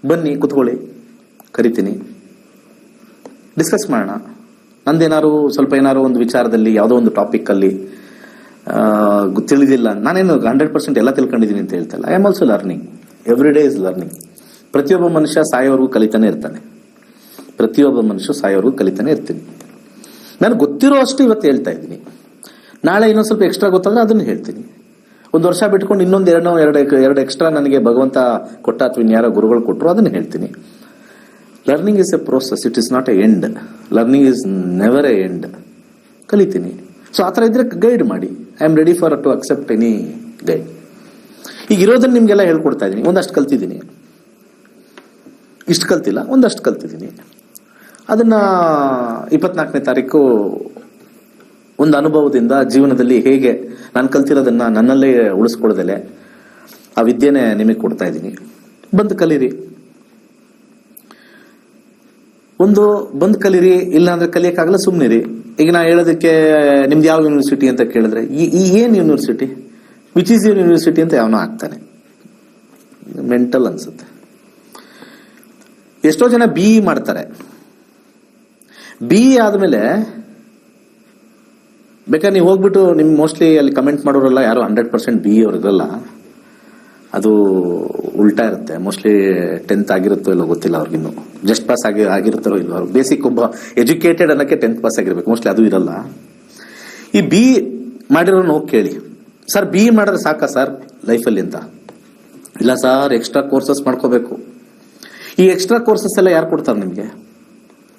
ಬನ್ನಿ, ಕುತ್ಕೊಳ್ಳಿ, ಕರಿತೀನಿ, ಡಿಸ್ಕಸ್ ಮಾಡೋಣ. ನಂದೇನಾದ್ರು ಸ್ವಲ್ಪ ಏನಾದ್ರು ಒಂದು ವಿಚಾರದಲ್ಲಿ ಯಾವುದೋ ಒಂದು ಟಾಪಿಕ್ ಅಲ್ಲಿ ತಿಳಿದಿಲ್ಲ. ನಾನೇನು 100% ಎಲ್ಲ ತಿಳ್ಕೊಂಡಿದ್ದೀನಿ ಅಂತ ಹೇಳ್ತಲ್ಲ. I am also learning. Every day is learning. ಪ್ರತಿಯೊಬ್ಬ ಮನುಷ್ಯ ಸಾಯೋವರೆಗೂ ಕಲಿತಾನೆ ಇರ್ತಾನೆ. ಪ್ರತಿಯೊಬ್ಬ ಮನುಷ್ಯ ಸಾಯೋವರೆಗೂ ಕಲಿತಾನೆ ಇರ್ತೀನಿ. ನಾನು ಗೊತ್ತಿರೋ ಅಷ್ಟು ಇವತ್ತು ಹೇಳ್ತಾ ಇದ್ದೀನಿ. ನಾಳೆ ಇನ್ನೊಂದು ಸ್ವಲ್ಪ ಎಕ್ಸ್ಟ್ರಾ ಗೊತ್ತಾದ್ರೆ ಅದನ್ನು ಹೇಳ್ತೀನಿ. ಒಂದು ವರ್ಷ ಬಿಟ್ಕೊಂಡು ಇನ್ನೊಂದು ಎರಡು ಎಕ್ಸ್ಟ್ರಾ ನನಗೆ ಭಗವಂತ ಕೊಟ್ಟ ಅಥವಾ ಇನ್ಯಾರೋ ಗುರುಗಳು ಕೊಟ್ಟರು ಅದನ್ನು ಹೇಳ್ತೀನಿ. Learning is a process, it is not a end. Learning is never a end. ಕಲಿತೀನಿ. ಸೊ ಆ ಥರ ಇದ್ರೆ ಗೈಡ್ ಮಾಡಿ. I am ready for to accept any guide. ಈಗ ಇರೋದನ್ನ ನಿಮ್ಗೆಲ್ಲ ಹೇಳ್ಕೊಡ್ತಾ ಇದ್ದೀನಿ. ಒಂದಷ್ಟು ಕಲ್ತಿದ್ದೀನಿ, ಇಷ್ಟು ಕಲ್ತಿಲ್ಲ, ಒಂದಷ್ಟು ಕಲ್ತಿದ್ದೀನಿ. ಅದನ್ನ 24ನೇ ತಾರೀಕು ಒಂದು ಅನುಭವದಿಂದ ಜೀವನದಲ್ಲಿ ಹೇಗೆ ನಾನು ಕಲ್ತಿರೋದನ್ನ ನನ್ನಲ್ಲೇ ಉಳಿಸ್ಕೊಳ್ಳೋದಲ್ಲೇ ಆ ವಿದ್ಯೆನೇ ನಿಮಗೆ ಕೊಡ್ತಾ ಇದ್ದೀನಿ. ಬಂದು ಕಲೀರಿ. ಬಂದು ಕಲೀರಿ. ಇಲ್ಲ ಅಂದ್ರೆ ಕಲಿಯಕ್ಕಾಗಲ್ಲ, ಸುಮ್ಮನಿರಿ. ಈಗ ನಾ ಹೇಳೋದಕ್ಕೆ ನಿಮ್ದು ಯಾವ ಯೂನಿವರ್ಸಿಟಿ ಅಂತ ಕೇಳಿದ್ರೆ ಈ ಏನ್ ಯೂನಿವರ್ಸಿಟಿ? ವಿಚ್ ಈಸ್ ಯೂನಿವರ್ಸಿಟಿ ಅಂತ ಯಾವನೋ ಹಾಕ್ತಾನೆ. ಮೆಂಟಲ್ ಅನ್ಸುತ್ತೆ. ಎಷ್ಟೋ ಜನ ಬಿ ಮಾಡ್ತಾರೆ. ಬಿ ಆದ್ಮೇಲೆ ಬೇಕಾದ್ರೆ ನೀವು ಹೋಗ್ಬಿಟ್ಟು ನಿಮ್ ಮೋಸ್ಟ್ಲಿ ಅಲ್ಲಿ ಕಮೆಂಟ್ ಮಾಡೋರೆಲ್ಲ ಯಾರು 100% ಬಿ ಅವ್ರು ಇರಲ್ಲ. ಅದು ಉಲ್ಟಾ ಇರುತ್ತೆ. ಮೋಸ್ಟ್ಲಿ 10th ಆಗಿರುತ್ತೋ ಇಲ್ಲೋ ಗೊತ್ತಿಲ್ಲ ಅವ್ರಿಗಿನ್ನು. ಜಸ್ಟ್ ಪಾಸ್ ಆಗಿರುತ್ತಾರೋ ಇಲ್ಲೋ. ಅವ್ರು ಬೇಸಿಕ್ ಒಬ್ಬ ಎಜುಕೇಟೆಡ್ ಅನ್ನಕ್ಕೆ 10th ಪಾಸ್ ಆಗಿರ್ಬೇಕು. ಮೋಸ್ಟ್ಲಿ ಅದು ಇರಲ್ಲ. ಈ ಬಿ ಮಾಡಿರೋನು ಹೋಗಿ ಕೇಳಿ, ಸರ್ ಬಿ ಮಾಡಿದ್ರೆ ಸಾಕಾ ಸರ್ ಲೈಫಲ್ಲಿ ಅಂತ. ಇಲ್ಲ ಸರ್, ಎಕ್ಸ್ಟ್ರಾ ಕೋರ್ಸಸ್ ಮಾಡ್ಕೋಬೇಕು. ಈ ಎಕ್ಸ್ಟ್ರಾ ಕೋರ್ಸಸ್ ಎಲ್ಲ ಯಾರು ಕೊಡ್ತಾರೆ ನಿಮಗೆ?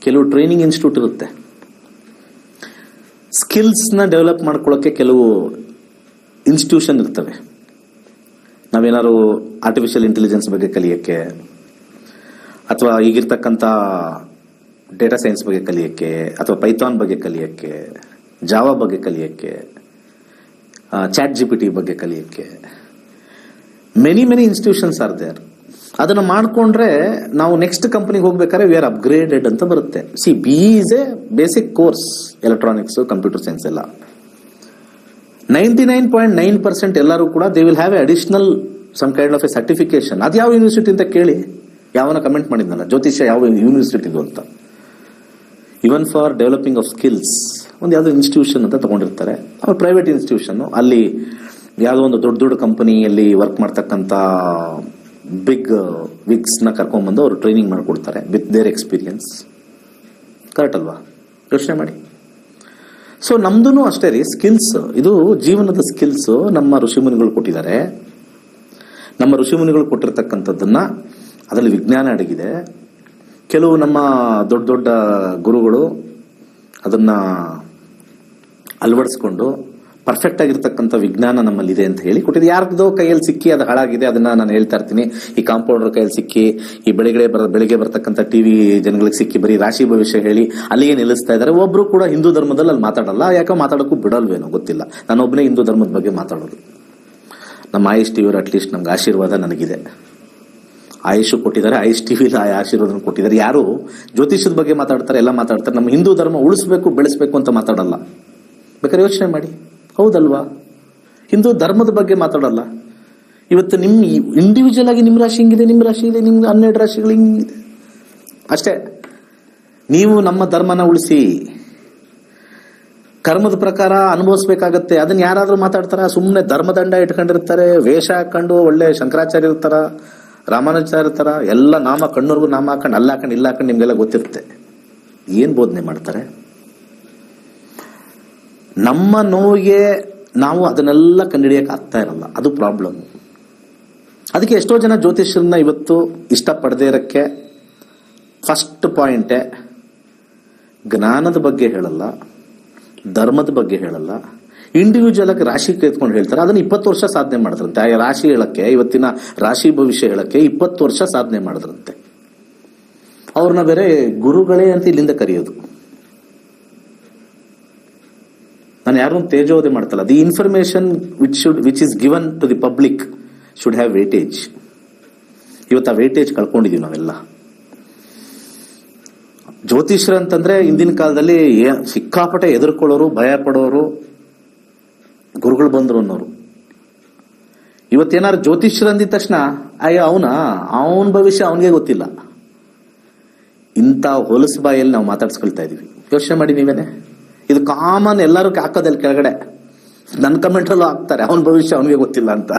ಕೆಲವು ಟ್ರೈನಿಂಗ್ ಇನ್ಸ್ಟಿಟ್ಯೂಟ್ ಇರುತ್ತೆ. ಸ್ಕಿಲ್ಸ್ ನ ಡೆವಲಪ್ ಮಾಡ್ಕೊಳ್ಳೋಕೆ ಕೆಲವು ಇನ್ಸ್ಟಿಟ್ಯೂಷನ್ ಇರ್ತವೆ. ನಾವೇನಾದ್ರು ಆರ್ಟಿಫಿಷಿಯಲ್ ಇಂಟೆಲಿಜೆನ್ಸ್ ಬಗ್ಗೆ ಕಲಿಯಕ್ಕೆ, ಅಥವಾ ಈಗಿರ್ತಕ್ಕಂಥ ಡೇಟಾ ಸೈನ್ಸ್ ಬಗ್ಗೆ ಕಲಿಯಕ್ಕೆ, ಅಥವಾ ಪೈಥಾನ್ ಬಗ್ಗೆ ಕಲಿಯಕ್ಕೆ, ಜಾವಾ ಬಗ್ಗೆ ಕಲಿಯಕ್ಕೆ, ಚಾಟ್ GPT ಬಗ್ಗೆ ಕಲಿಯಕ್ಕೆ ಮೆನಿ ಇನ್ಸ್ಟಿಟ್ಯೂಷನ್ಸ್ ಆರ್ ದೇರ್. ಅದನ್ನ ಮಾಡ್ಕೊಂಡ್ರೆ ನಾವು ನೆಕ್ಸ್ಟ್ ಕಂಪನಿಗೆ ಹೋಗ್ಬೇಕಾದ್ರೆ ವಿ ಆರ್ ಅಪ್ಗ್ರೇಡೆಡ್ ಅಂತ ಬರುತ್ತೆ. C B is a basic course, electronics, computer science ಎಲ್ಲ. 99.9% ಎಲ್ಲರೂ ಕೂಡ they will have a additional some kind of a certification. ಅದು ಯಾವ ಯೂನಿವರ್ಸಿಟಿ ಅಂತ ಕೇಳಿ. ಯಾವನ ಕಮೆಂಟ್ ಮಾಡಿದ್ನಲ್ಲ ಜ್ಯೋತಿಷ್ಯ ಯಾವ ಯೂನಿವರ್ಸಿಟಿದು ಅಂತ. ಇವನ್ ಫಾರ್ ಡೆವಲಪಿಂಗ್ ಆಫ್ ಸ್ಕಿಲ್ಸ್ ಒಂದು ಯಾವುದೋ ಇನ್ಸ್ಟಿಟ್ಯೂಷನ್ ಅಂತ ತಗೊಂಡಿರ್ತಾರೆ. ಅವ್ರು ಪ್ರೈವೇಟ್ ಇನ್ಸ್ಟಿಟ್ಯೂಷನ್, ಅಲ್ಲಿ ಯಾವುದೋ ಒಂದು ದೊಡ್ಡ ಕಂಪನಿಯಲ್ಲಿ ವರ್ಕ್ ಮಾಡ್ತಕ್ಕಂಥ ಬಿಗ್ ವಿಗ್ಸ್ ನ ಕರ್ಕೊಂಡ್ಬಂದು ಅವರು ಟ್ರೈನಿಂಗ್ ಮಾಡಿಕೊಡ್ತಾರೆ ವಿತ್ ದೇರ್ ಎಕ್ಸ್ಪೀರಿಯನ್ಸ್. ಕರೆಕ್ಟ್ ಅಲ್ವಾ? ಯೋಚನೆ ಮಾಡಿ. ಸೊ ನಮ್ದು ಅಷ್ಟೇ ರೀ, ಸ್ಕಿಲ್ಸ್. ಇದು ಜೀವನದ ಸ್ಕಿಲ್ಸ್ ನಮ್ಮ ಋಷಿಮುನಿಗಳು ಕೊಟ್ಟಿದ್ದಾರೆ. ನಮ್ಮ ಋಷಿಮುನಿಗಳು ಕೊಟ್ಟಿರ್ತಕ್ಕಂಥದ್ದನ್ನ ಅದರಲ್ಲಿ ವಿಜ್ಞಾನ ಅಡಗಿದೆ. ಕೆಲವು ನಮ್ಮ ದೊಡ್ಡ ಗುರುಗಳು ಅದನ್ನ ಅಳವಡಿಸ್ಕೊಂಡು ಪರ್ಫೆಕ್ಟ್ ಆಗಿರ್ತಕ್ಕಂಥ ವಿಜ್ಞಾನ ನಮ್ಮಲ್ಲಿ ಇದೆ ಅಂತ ಹೇಳಿ ಕೊಟ್ಟಿದ್ದು. ಯಾರ್ದೋ ಕೈಯಲ್ಲಿ ಸಿಕ್ಕಿ ಅದು ಹಾಳಾಗಿದೆ, ಅದನ್ನ ನಾನು ಹೇಳ್ತಾ ಇರ್ತೀನಿ. ಈ ಕಾಂಪೌಂಡರ್ ಕೈಯಲ್ಲಿ ಸಿಕ್ಕಿ, ಈ ಬೆಳಿಗ್ಗೆ ಬರ್ತಕ್ಕಂಥ ಟಿವಿ ಜನಗಳಿಗೆ ಸಿಕ್ಕಿ ಬರೀ ರಾಶಿ ಭವಿಷ್ಯ ಹೇಳಿ ಅಲ್ಲಿಗೆ ನಿಲ್ಲಿಸ್ತಾ ಇದ್ದಾರೆ. ಒಬ್ರು ಕೂಡ ಹಿಂದೂ ಧರ್ಮದಲ್ಲಿ ಅಲ್ಲಿ ಮಾತಾಡಲ್ಲ. ಯಾಕೆ ಮಾತಾಡೋಕ್ಕೂ ಬಿಡಲ್ವೇನೋ ಗೊತ್ತಿಲ್ಲ. ನಾನೊಬ್ಬನೇ ಹಿಂದೂ ಧರ್ಮದ ಬಗ್ಗೆ ಮಾತಾಡೋದು. ನಮ್ಮ ಆಯುಷ್ ಟಿವಿಯವರು ಅಟ್ಲೀಸ್ಟ್ ನಮ್ಗೆ ಆಶೀರ್ವಾದ ನನಗಿದೆ. ಆಯುಷ್ ಕೊಟ್ಟಿದ್ದಾರೆ, ಆಯುಷ್ ಟಿವಿಲಿ ಆಶೀರ್ವಾದ ಕೊಟ್ಟಿದ್ದಾರೆ. ಯಾರು ಜ್ಯೋತಿಷದ ಬಗ್ಗೆ ಮಾತಾಡ್ತಾರೆ, ಎಲ್ಲ ಮಾತಾಡ್ತಾರೆ. ನಮ್ಮ ಹಿಂದೂ ಧರ್ಮ ಉಳಿಸ್ಬೇಕು, ಬೆಳೆಸ್ಬೇಕು ಅಂತ ಮಾತಾಡಲ್ಲ. ಬೇಕಾದ್ರೆ ಯೋಚನೆ ಮಾಡಿ, ಹೌದಲ್ವಾ? ಹಿಂದೂ ಧರ್ಮದ ಬಗ್ಗೆ ಮಾತಾಡಲ್ಲ. ಇವತ್ತು ನಿಮ್ ಇಂಡಿವಿಜುವಲ್ ಆಗಿ ನಿಮ್ ರಾಶಿ ಹಿಂಗಿದೆ, ನಿಮ್ ರಾಶಿ ಇದೆ, ನಿಮ್ಗೆ 12 ರಾಶಿಗಳು ಹಿಂಗಿದೆ ಅಷ್ಟೇ. ನೀವು ನಮ್ಮ ಧರ್ಮನ ಉಳಿಸಿ, ಕರ್ಮದ ಪ್ರಕಾರ ಅನುಭವಿಸ್ಬೇಕಾಗತ್ತೆ. ಅದನ್ನ ಯಾರಾದ್ರೂ ಮಾತಾಡ್ತಾರ? ಸುಮ್ಮನೆ ಧರ್ಮದಂಡ ಇಟ್ಕೊಂಡಿರ್ತಾರೆ, ವೇಷ ಹಾಕೊಂಡು ಒಳ್ಳೆ ಶಂಕರಾಚಾರ್ಯ ಇರ್ತಾರ, ರಾಮಾನುಜಾಚಾರ್ಯ ಇರ್ತಾರ, ಎಲ್ಲ ನಾಮ ಕಣ್ಣೂರ್ಗು ನಾಮ ಹಾಕೊಂಡು ಅಲ್ಲ ಹಾಕೊಂಡು ಇಲ್ಲ ಹಾಕೊಂಡು ನಿಮ್ಗೆಲ್ಲ ಗೊತ್ತಿರುತ್ತೆ. ಏನ್ ಬೋಧನೆ ಮಾಡ್ತಾರೆ? ನಮ್ಮ ನೋವಿಗೆ ನಾವು ಅದನ್ನೆಲ್ಲ ಕಂಡುಹಿಡಿಯಕ್ಕೆ ಆಗ್ತಾ ಇರಲ್ಲ. ಅದು ಪ್ರಾಬ್ಲಮ್. ಅದಕ್ಕೆ ಎಷ್ಟೋ ಜನ ಜ್ಯೋತಿಷ್ಯರನ್ನ ಇವತ್ತು ಇಷ್ಟಪಡದೇ ಇರಕ್ಕೆ ಫಸ್ಟ್ ಪಾಯಿಂಟೇ ಜ್ಞಾನದ ಬಗ್ಗೆ ಹೇಳಲ್ಲ, ಧರ್ಮದ ಬಗ್ಗೆ ಹೇಳಲ್ಲ. ಇಂಡಿವಿಜುವಲ್ ಆಗಿ ರಾಶಿ ಕೆತ್ಕೊಂಡು ಹೇಳ್ತಾರೆ. ಅದನ್ನ 20 ವರ್ಷ ಸಾಧನೆ ಮಾಡಿದ್ರಂತೆ. ಆ ರಾಶಿ ಹೇಳಕ್ಕೆ, ಇವತ್ತಿನ ರಾಶಿ ಭವಿಷ್ಯ ಹೇಳಕ್ಕೆ 20 ವರ್ಷ ಸಾಧನೆ ಮಾಡಿದ್ರಂತೆ. ಅವ್ರನ್ನ ಬೇರೆ ಗುರುಗಳೇ ಅಂತ ಇಲ್ಲಿಂದ ಕರೆಯೋದು. ನಾನು ಯಾರನ್ನು ತೇಜೋವಧೆ ಮಾಡ್ತಲ್ಲ. The information which is given to the public should have weightage. ಇವತ್ತು ಆ ವೇಟೇಜ್ ಕಳ್ಕೊಂಡಿದೀವಿ ನಾವೆಲ್ಲ. ಜ್ಯೋತಿಷ್ಯರು ಅಂತಂದ್ರೆ ಹಿಂದಿನ ಕಾಲದಲ್ಲಿ ಸಿಕ್ಕಾಪಟ್ಟೆ ಎದುರ್ಕೊಳ್ಳೋರು, ಭಯ ಪಡೋರು, ಗುರುಗಳು ಬಂದ್ರು ಅನ್ನೋರು. ಇವತ್ತೇನಾದ್ರು ಜ್ಯೋತಿಷ್ಯರು ಅಂದಿದ ತಕ್ಷಣ ಅಯ್ಯೋ ಅವನ ಭವಿಷ್ಯ ಅವನಿಗೆ ಗೊತ್ತಿಲ್ಲ. ಇಂಥ ಹೊಲಸು ಬಾಯಲ್ಲಿ ನಾವು ಮಾತಾಡ್ಸ್ಕೊಳ್ತಾ ಇದೀವಿ. ಯೋಚನೆ ಮಾಡಿ ನೀವೇನೆ. ಇದು ಕಾಮನ್, ಎಲ್ಲರೂ ಹಾಕೋದಲ್ಲಿ ಕೆಳಗಡೆ ನನ್ನ ಕಮೆಂಟ್ ಅಲ್ಲೂ ಹಾಕ್ತಾರೆ, ಅವನ ಭವಿಷ್ಯ ಅವನಿಗೆ ಗೊತ್ತಿಲ್ಲ ಅಂತ.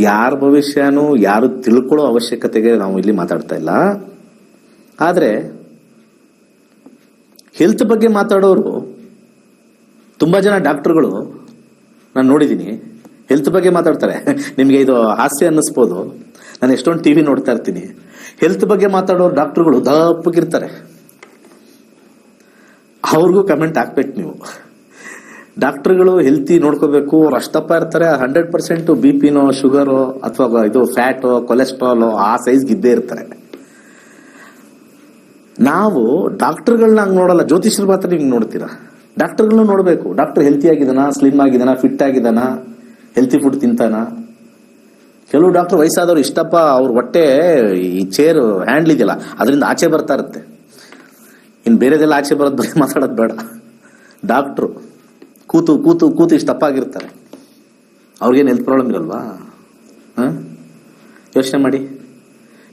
ಯಾರ ಭವಿಷ್ಯನೂ ಯಾರು ತಿಳ್ಕೊಳ್ಳೋ ಅವಶ್ಯಕತೆಗೆ ನಾವು ಇಲ್ಲಿ ಮಾತಾಡ್ತಾ ಇಲ್ಲ. ಆದ್ರೆ ಹೆಲ್ತ್ ಬಗ್ಗೆ ಮಾತಾಡೋರು ತುಂಬಾ ಜನ ಡಾಕ್ಟರ್ಗಳು ನಾನು ನೋಡಿದೀನಿ, ಹೆಲ್ತ್ ಬಗ್ಗೆ ಮಾತಾಡ್ತಾರೆ. ನಿಮ್ಗೆ ಇದು ಹಾಸ್ಯ ಅನ್ನಿಸ್ಬೋದು. ನಾನು ಎಷ್ಟೊಂದು ಟಿವಿ ನೋಡ್ತಾ ಇರ್ತೀನಿ. ಹೆಲ್ತ್ ಬಗ್ಗೆ ಮಾತಾಡೋರು ಡಾಕ್ಟರ್ಗಳು ದಪ್ಪಗಿರ್ತಾರೆ. ಅವ್ರಿಗೂ ಕಮೆಂಟ್ ಹಾಕ್ಬೇಕು ನೀವು. ಡಾಕ್ಟರ್ಗಳು ಹೆಲ್ತಿ ನೋಡ್ಕೋಬೇಕು, ಅವ್ರು ಅಷ್ಟಪ್ಪ ಇರ್ತಾರೆ. 100% BP-ನೋ ಶುಗರೋ ಅಥವಾ ಇದು ಫ್ಯಾಟೋ ಕೊಲೆಸ್ಟ್ರಾಲೋ ಆ ಸೈಜ್ಗೆ ಇದ್ದೇ ಇರ್ತಾರೆ. ನಾವು ಡಾಕ್ಟರ್ಗಳನ್ನ ಹಂಗೆ ನೋಡಲ್ಲ, ಜ್ಯೋತಿಷ್ಯರು ಮಾತ್ರ ಹಿಂಗೆ ನೋಡ್ತೀರಾ. ಡಾಕ್ಟರ್ಗಳನ್ನ ನೋಡ್ಬೇಕು. ಡಾಕ್ಟರ್ ಹೆಲ್ತಿ ಆಗಿದಾನ, ಸ್ಲಿಮ್ ಆಗಿದಾನ, ಫಿಟ್ ಆಗಿದಾನ, ಹೆಲ್ತಿ ಫುಡ್ ತಿಂತಾನ. ಕೆಲವು ಡಾಕ್ಟರ್ ವಯಸ್ಸಾದವ್ರು ಇಷ್ಟಪ್ಪ ಅವ್ರ ಹೊಟ್ಟೆ ಈ ಚೇರ್ ಹ್ಯಾಂಡ್ಲ್ ಇದೆಯಲ್ಲ ಅದರಿಂದ ಆಚೆ ಬರ್ತಾ ಇರುತ್ತೆ. ಇನ್ ಬೇರೆದೆಲ್ಲ ಆಚೆ ಬರೋದು ಬಗ್ಗೆ ಮಾತಾಡೋದು ಬೇಡ. ಡಾಕ್ಟ್ರು ಕೂತು ಕೂತು ಕೂತು ಇಷ್ಟು ತಪ್ಪಾಗಿರ್ತಾರೆ. ಅವ್ರಿಗೇನು ಹೆಲ್ತ್ ಪ್ರಾಬ್ಲಮ್ ಇರಲ್ವಾ? ಯೋಚನೆ ಮಾಡಿ.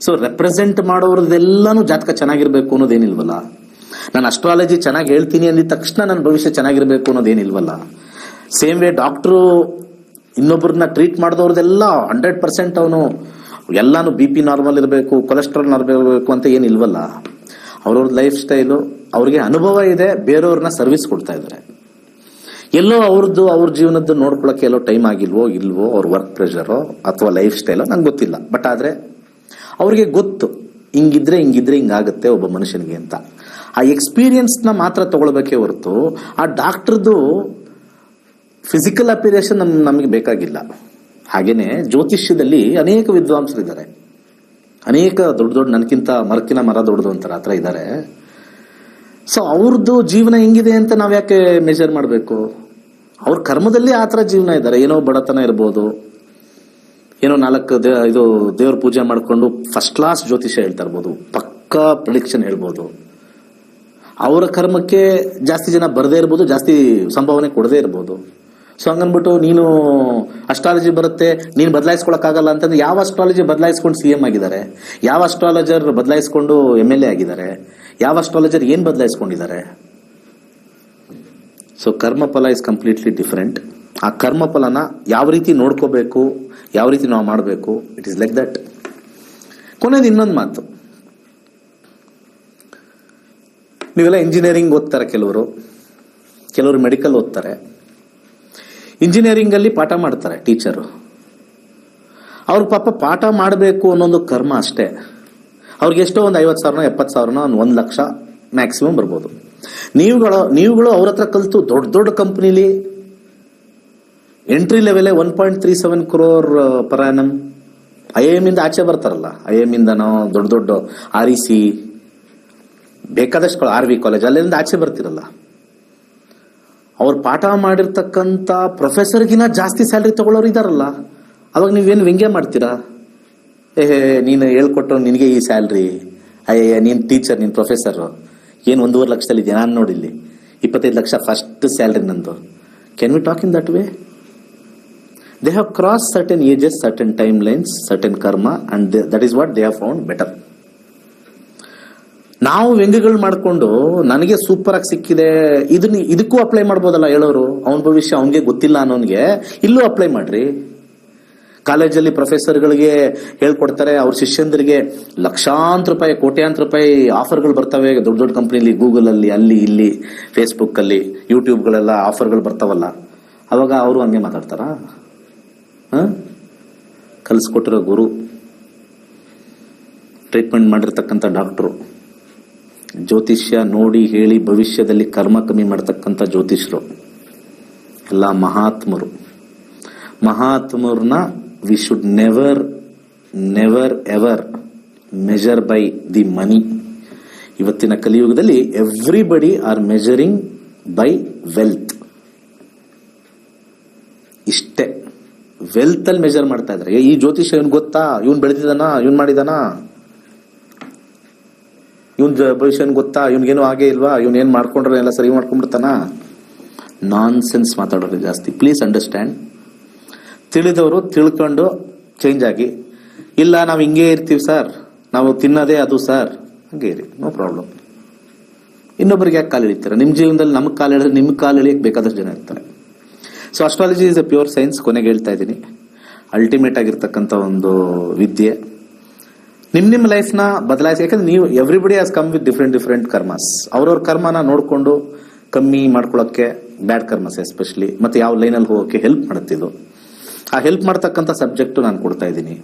ಸೊ ರೆಪ್ರೆಸೆಂಟ್ ಮಾಡೋರದೆಲ್ಲಾನು ಜಾತಕ ಚೆನ್ನಾಗಿರ್ಬೇಕು ಅನ್ನೋದೇನಿಲ್ವಲ್ಲ. ನಾನು ಅಸ್ಟ್ರಾಲಜಿ ಚೆನ್ನಾಗಿ ಹೇಳ್ತೀನಿ ಅಂದಿದ ತಕ್ಷಣ ನನ್ನ ಭವಿಷ್ಯ ಚೆನ್ನಾಗಿರ್ಬೇಕು ಅನ್ನೋದೇನಿಲ್ವಲ್ಲ. ಸೇಮ್ ವೇ ಡಾಕ್ಟ್ರು ಇನ್ನೊಬ್ಬರನ್ನ ಟ್ರೀಟ್ ಮಾಡಿದವ್ರದೆಲ್ಲ 100% ಅವನು ಎಲ್ಲಾನು BP ನಾರ್ಮಲ್ ಇರಬೇಕು, ಕೊಲೆಸ್ಟ್ರಾಲ್ ನಾರ್ಮಲ್ ಇರಬೇಕು ಅಂತ ಏನಿಲ್ವಲ್ಲ. ಅವ್ರವ್ರ ಲೈಫ್ ಸ್ಟೈಲು, ಅವ್ರಿಗೆ ಅನುಭವ ಇದೆ, ಬೇರೆಯವ್ರನ್ನ ಸರ್ವಿಸ್ ಕೊಡ್ತಾ ಇದ್ದಾರೆ. ಎಲ್ಲೋ ಅವ್ರ ಜೀವನದ್ದು ನೋಡ್ಕೊಳಕ್ಕೆ ಎಲ್ಲೋ ಟೈಮ್ ಆಗಿಲ್ವೋ ಇಲ್ವೋ, ಅವ್ರ ವರ್ಕ್ ಪ್ರೆಷರೋ ಅಥವಾ ಲೈಫ್ ಸ್ಟೈಲೋ ನಂಗೆ ಗೊತ್ತಿಲ್ಲ. ಬಟ್ ಆದ್ರೆ ಅವ್ರಿಗೆ ಗೊತ್ತು ಹಿಂಗಿದ್ರೆ ಹಿಂಗಾಗುತ್ತೆ ಒಬ್ಬ ಮನುಷ್ಯನಿಗೆ ಅಂತ. ಆ ಎಕ್ಸ್ಪೀರಿಯನ್ಸ್ನ ಮಾತ್ರ ತಗೊಳ್ಬೇಕೇ ಹೊರತು ಆ ಡಾಕ್ಟರ್ದು ಫಿಸಿಕಲ್ ಅಪಿರೇಷನ್ ನಮಗೆ ಬೇಕಾಗಿಲ್ಲ. ಹಾಗೇನೆ ಜ್ಯೋತಿಷ್ಯದಲ್ಲಿ ಅನೇಕ ವಿದ್ವಾಂಸರಿದ್ದಾರೆ, ಅನೇಕ ದೊಡ್ಡ ನನಗಿಂತ ಮರಕಿನ ಮರ ದೊಡ್ಡದು ಅಂತಾರೆ, ಆ ಥರ ಇದ್ದಾರೆ. ಸೊ ಅವ್ರದ್ದು ಜೀವನ ಹೆಂಗಿದೆ ಅಂತ ನಾವ್ ಯಾಕೆ ಮೆಜರ್ ಮಾಡಬೇಕು? ಅವ್ರ ಕರ್ಮದಲ್ಲಿ ಆ ಥರ ಜೀವನ ಇದ್ದಾರೆ. ಏನೋ ಬಡತನ ಇರ್ಬೋದು, ಏನೋ 4 ದೇವ್ರ ಪೂಜೆ ಮಾಡ್ಕೊಂಡು ಫಸ್ಟ್ ಕ್ಲಾಸ್ ಜ್ಯೋತಿಷ್ಯ ಹೇಳ್ತಾ ಇರ್ಬೋದು, ಪಕ್ಕಾ ಪ್ರಿಡಿಕ್ಷನ್ ಹೇಳ್ಬೋದು. ಅವರ ಕರ್ಮಕ್ಕೆ ಜಾಸ್ತಿ ಜನ ಬರದೇ ಇರ್ಬೋದು, ಜಾಸ್ತಿ ಸಂಭಾವನೆ ಕೊಡದೇ ಇರ್ಬೋದು. ಸೊ ಹಂಗನ್ಬಿಟ್ಟು ನೀನು ಅಸ್ಟ್ರಾಲಜಿ ಬರುತ್ತೆ, ನೀನು ಬದಲಾಯಿಸ್ಕೊಳಕ್ಕಾಗಲ್ಲ ಅಂತಂದ್ರೆ ಯಾವ ಅಸ್ಟ್ರಾಲಜಿ ಬದಲಾಯಿಸ್ಕೊಂಡು CM ಆಗಿದ್ದಾರೆ? ಯಾವ ಅಸ್ಟ್ರಾಲಜರ್ ಬದಲಾಯಿಸ್ಕೊಂಡು MLA ಆಗಿದ್ದಾರೆ? ಯಾವ ಅಸ್ಟ್ರಾಲಜರ್ ಏನ್ ಬದಲಾಯಿಸ್ಕೊಂಡಿದ್ದಾರೆ? So karmaphala is completely different. ಆ ಕರ್ಮಫಲನ ಯಾವ ರೀತಿ ನೋಡ್ಕೋಬೇಕು, ಯಾವ ರೀತಿ ನಾವು ಮಾಡಬೇಕು, ಇಟ್ ಇಸ್ ಲೈಕ್ ದಟ್. ಕೊನೆದು ಇನ್ನೊಂದು ಮಾತು, ನೀವೆಲ್ಲ ಇಂಜಿನಿಯರಿಂಗ್ ಓದ್ತಾರೆ, ಕೆಲವರು ಮೆಡಿಕಲ್ ಓದ್ತಾರೆ. ಇಂಜಿನಿಯರಿಂಗ್ ಅಲ್ಲಿ ಪಾಠ ಮಾಡ್ತಾರೆ ಟೀಚರು. ಅವ್ರ ಪಾಪ ಪಾಠ ಮಾಡಬೇಕು ಅನ್ನೊಂದು ಕರ್ಮ ಅಷ್ಟೇ. ಅವ್ರಿಗೆ ಎಷ್ಟೋ ಒಂದು 50,000 70,000 1 ಲಕ್ಷ ಮ್ಯಾಕ್ಸಿಮಮ್ ಬರ್ಬೋದು. ನೀವುಗಳು ಅವ್ರ ಹತ್ರ ಕಲಿತು ದೊಡ್ಡ ಕಂಪ್ನಿಲಿ entry level 1.37 crore per annum. IIM ಇಂದ ಆಚೆ ಬರ್ತಾರಲ್ಲ, IIM ಇಂದನೋ ದೊಡ್ಡ REC ಬೇಕಾದಷ್ಟು RV ಕಾಲೇಜ್ ಅಲ್ಲಿಂದ ಆಚೆ ಬರ್ತಿರಲ್ಲ, ಅವ್ರು ಪಾಠ ಮಾಡಿರ್ತಕ್ಕಂಥ ಪ್ರೊಫೆಸರ್ಗಿನ ಜಾಸ್ತಿ ಸ್ಯಾಲ್ರಿ ತಗೊಳ್ಳೋರು ಇದಾರಲ್ಲ. ಅವಾಗ ನೀವೇನು ವ್ಯಂಗ್ಯ ಮಾಡ್ತೀರಾ? ನೀನು ಹೇಳ್ಕೊಟ್ಟು ನಿನಗೆ ಈ ಸ್ಯಾಲ್ರಿ, ನೀನ್ ಟೀಚರ್, ನೀನ್ ಪ್ರೊಫೆಸರ್, ಏನು 1.5 ಲಕ್ಷದಲ್ಲಿ ಇದೆಯಾ? ನಾನು ನೋಡಿಲ್ಲಿ 25 ಲಕ್ಷ ಫಸ್ಟ್ ಸ್ಯಾಲ್ರಿ ನಂದು. Can we talk in that way? They have cross certain ages, certain time lines, certain karma, and that is what they have found better. ನಾವು ವ್ಯಂಗ್ಯಗಳು ಮಾಡ್ಕೊಂಡು ನನಗೆ ಸೂಪರ್ ಆಗಿ ಸಿಕ್ಕಿದೆ, ಇದಕ್ಕೂ ಅಪ್ಲೈ ಮಾಡ್ಬೋದಲ್ಲ ಹೇಳೋರು. ಅವನ ಭವಿಷ್ಯ ಅವನಿಗೆ ಗೊತ್ತಿಲ್ಲ ಅನ್ನೋನ್ಗೆ ಇಲ್ಲೂ ಅಪ್ಲೈ ಮಾಡ್ರಿ. ಕಾಲೇಜಲ್ಲಿ ಪ್ರೊಫೆಸರ್ಗಳಿಗೆ ಹೇಳ್ಕೊಡ್ತಾರೆ, ಅವ್ರ ಶಿಷ್ಯಂದರಿಗೆ ಲಕ್ಷಾಂತರ ರೂಪಾಯಿ, ಕೋಟ್ಯಾಂತರ ರೂಪಾಯಿ ಆಫರ್ಗಳು ಬರ್ತವೆ ದೊಡ್ಡ ಕಂಪ್ನಿಲಿ, ಗೂಗಲ್ ಅಲ್ಲಿ, ಅಲ್ಲಿ ಇಲ್ಲಿ, ಫೇಸ್ಬುಕ್ ಅಲ್ಲಿ, ಯೂಟ್ಯೂಬ್ಗಳೆಲ್ಲ ಆಫರ್ಗಳು ಬರ್ತಾವಲ್ಲ. ಅವಾಗ ಅವರು ಹಂಗೆ ಮಾತಾಡ್ತಾರ? ಕಲಿಸ್ಕೊಟ್ಟಿರೋ ಗುರು, ಟ್ರೀಟ್ಮೆಂಟ್ ಮಾಡಿರ್ತಕ್ಕಂಥ ಡಾಕ್ಟ್ರು, ಜ್ಯೋತಿಷ್ಯ ನೋಡಿ ಹೇಳಿ ಭವಿಷ್ಯದಲ್ಲಿ ಕರ್ಮ ಕಮ್ಮಿ ಮಾಡತಕ್ಕಂಥ ಜ್ಯೋತಿಷ್ಯರು ಎಲ್ಲ ಮಹಾತ್ಮರನ್ನ we should never ever measure by the money. ಇವತ್ತಿನ ಕಲಿಯುಗದಲ್ಲಿ everybody are measuring by wealth. ಇಷ್ಟೇ, ವೆಲ್ತ್ ಅಲ್ಲಿ ಮೆಜರ್ ಮಾಡ್ತಾ ಇದ್ದಾರೆ. ಈ ಜ್ಯೋತಿಷ್ಯ ಇವನ್ ಗೊತ್ತಾ, ಇವನ್ ಬೆಳೆದಿದಾನ, ಇವನ್ ಮಾಡಿದಾನ, ಇವನ್ ಭವಿಷ್ಯ ಗೊತ್ತಾ, ಇವನ್ಗೇನು ಹಾಗೆ ಇಲ್ವಾ, ಇವನ್ ಏನ್ ಮಾಡ್ಕೊಂಡ್ರೆ ಎಲ್ಲ ಸರಿ ಮಾಡ್ಕೊಂಡ್ಬಿಡ್ತಾನ? ನಾನ್ ಸೆನ್ಸ್ ಮಾತಾಡೋದು ಜಾಸ್ತಿ. Please understand. ತಿಳಿದವರು ತಿಳ್ಕೊಂಡು ಚೇಂಜ್ ಆಗಿ, ಇಲ್ಲ ನಾವು ಹಿಂಗೇ ಇರ್ತೀವಿ ಸರ್, ನಾವು ತಿನ್ನೋದೇ ಅದು ಸರ್, ಹಂಗೆ ಇರಿ, ನೋ ಪ್ರಾಬ್ಲಮ್. ಇನ್ನೊಬ್ಬರಿಗೆ ಯಾಕೆ ಕಾಲು ಎಳಿತೀರ? ನಿಮ್ ಜೀವನದಲ್ಲಿ ನಮಗ್ ಕಾಲು ಎಳೆದ್ರೆ ನಿಮ್ಗೆ ಕಾಲು ಎಳಿಯಕ್ಕೆ ಬೇಕಾದಷ್ಟು ಜನ ಇರ್ತಾರೆ. So astrology is A pure science. ಕೊನೆಗೆ ಹೇಳ್ತಾ ಇದ್ದೀನಿ, ಅಲ್ಟಿಮೇಟ್ ಆಗಿರ್ತಕ್ಕಂಥ ಒಂದು ವಿದ್ಯೆ. ನಿಮ್ಮ ಲೈಫ್ನ ಬದಲಾಯಿಸಿ. ಯಾಕಂದ್ರೆ ನೀವು everybody has come with different ಕರ್ಮಸ್. ಅವ್ರವ್ರ ಕರ್ಮನ ನೋಡ್ಕೊಂಡು ಕಮ್ಮಿ ಮಾಡ್ಕೊಳ್ಳೋಕ್ಕೆ, ಬ್ಯಾಡ್ ಕರ್ಮಸ್ ಎಸ್ಪೆಷಲಿ, ಮತ್ತೆ ಯಾವ ಲೈನಲ್ಲಿ ಹೋಗೋಕೆ ಹೆಲ್ಪ್ ಮಾಡುತ್ತಿದ್ದು. ಆ ಹೆಲ್ಪ್ ಮಾಡ್ತಕ್ಕಂಥ ಸಬ್ಜೆಕ್ಟ್ ನಾನು ಕೊಡ್ತಾ ಇದ್ದೀನಿ.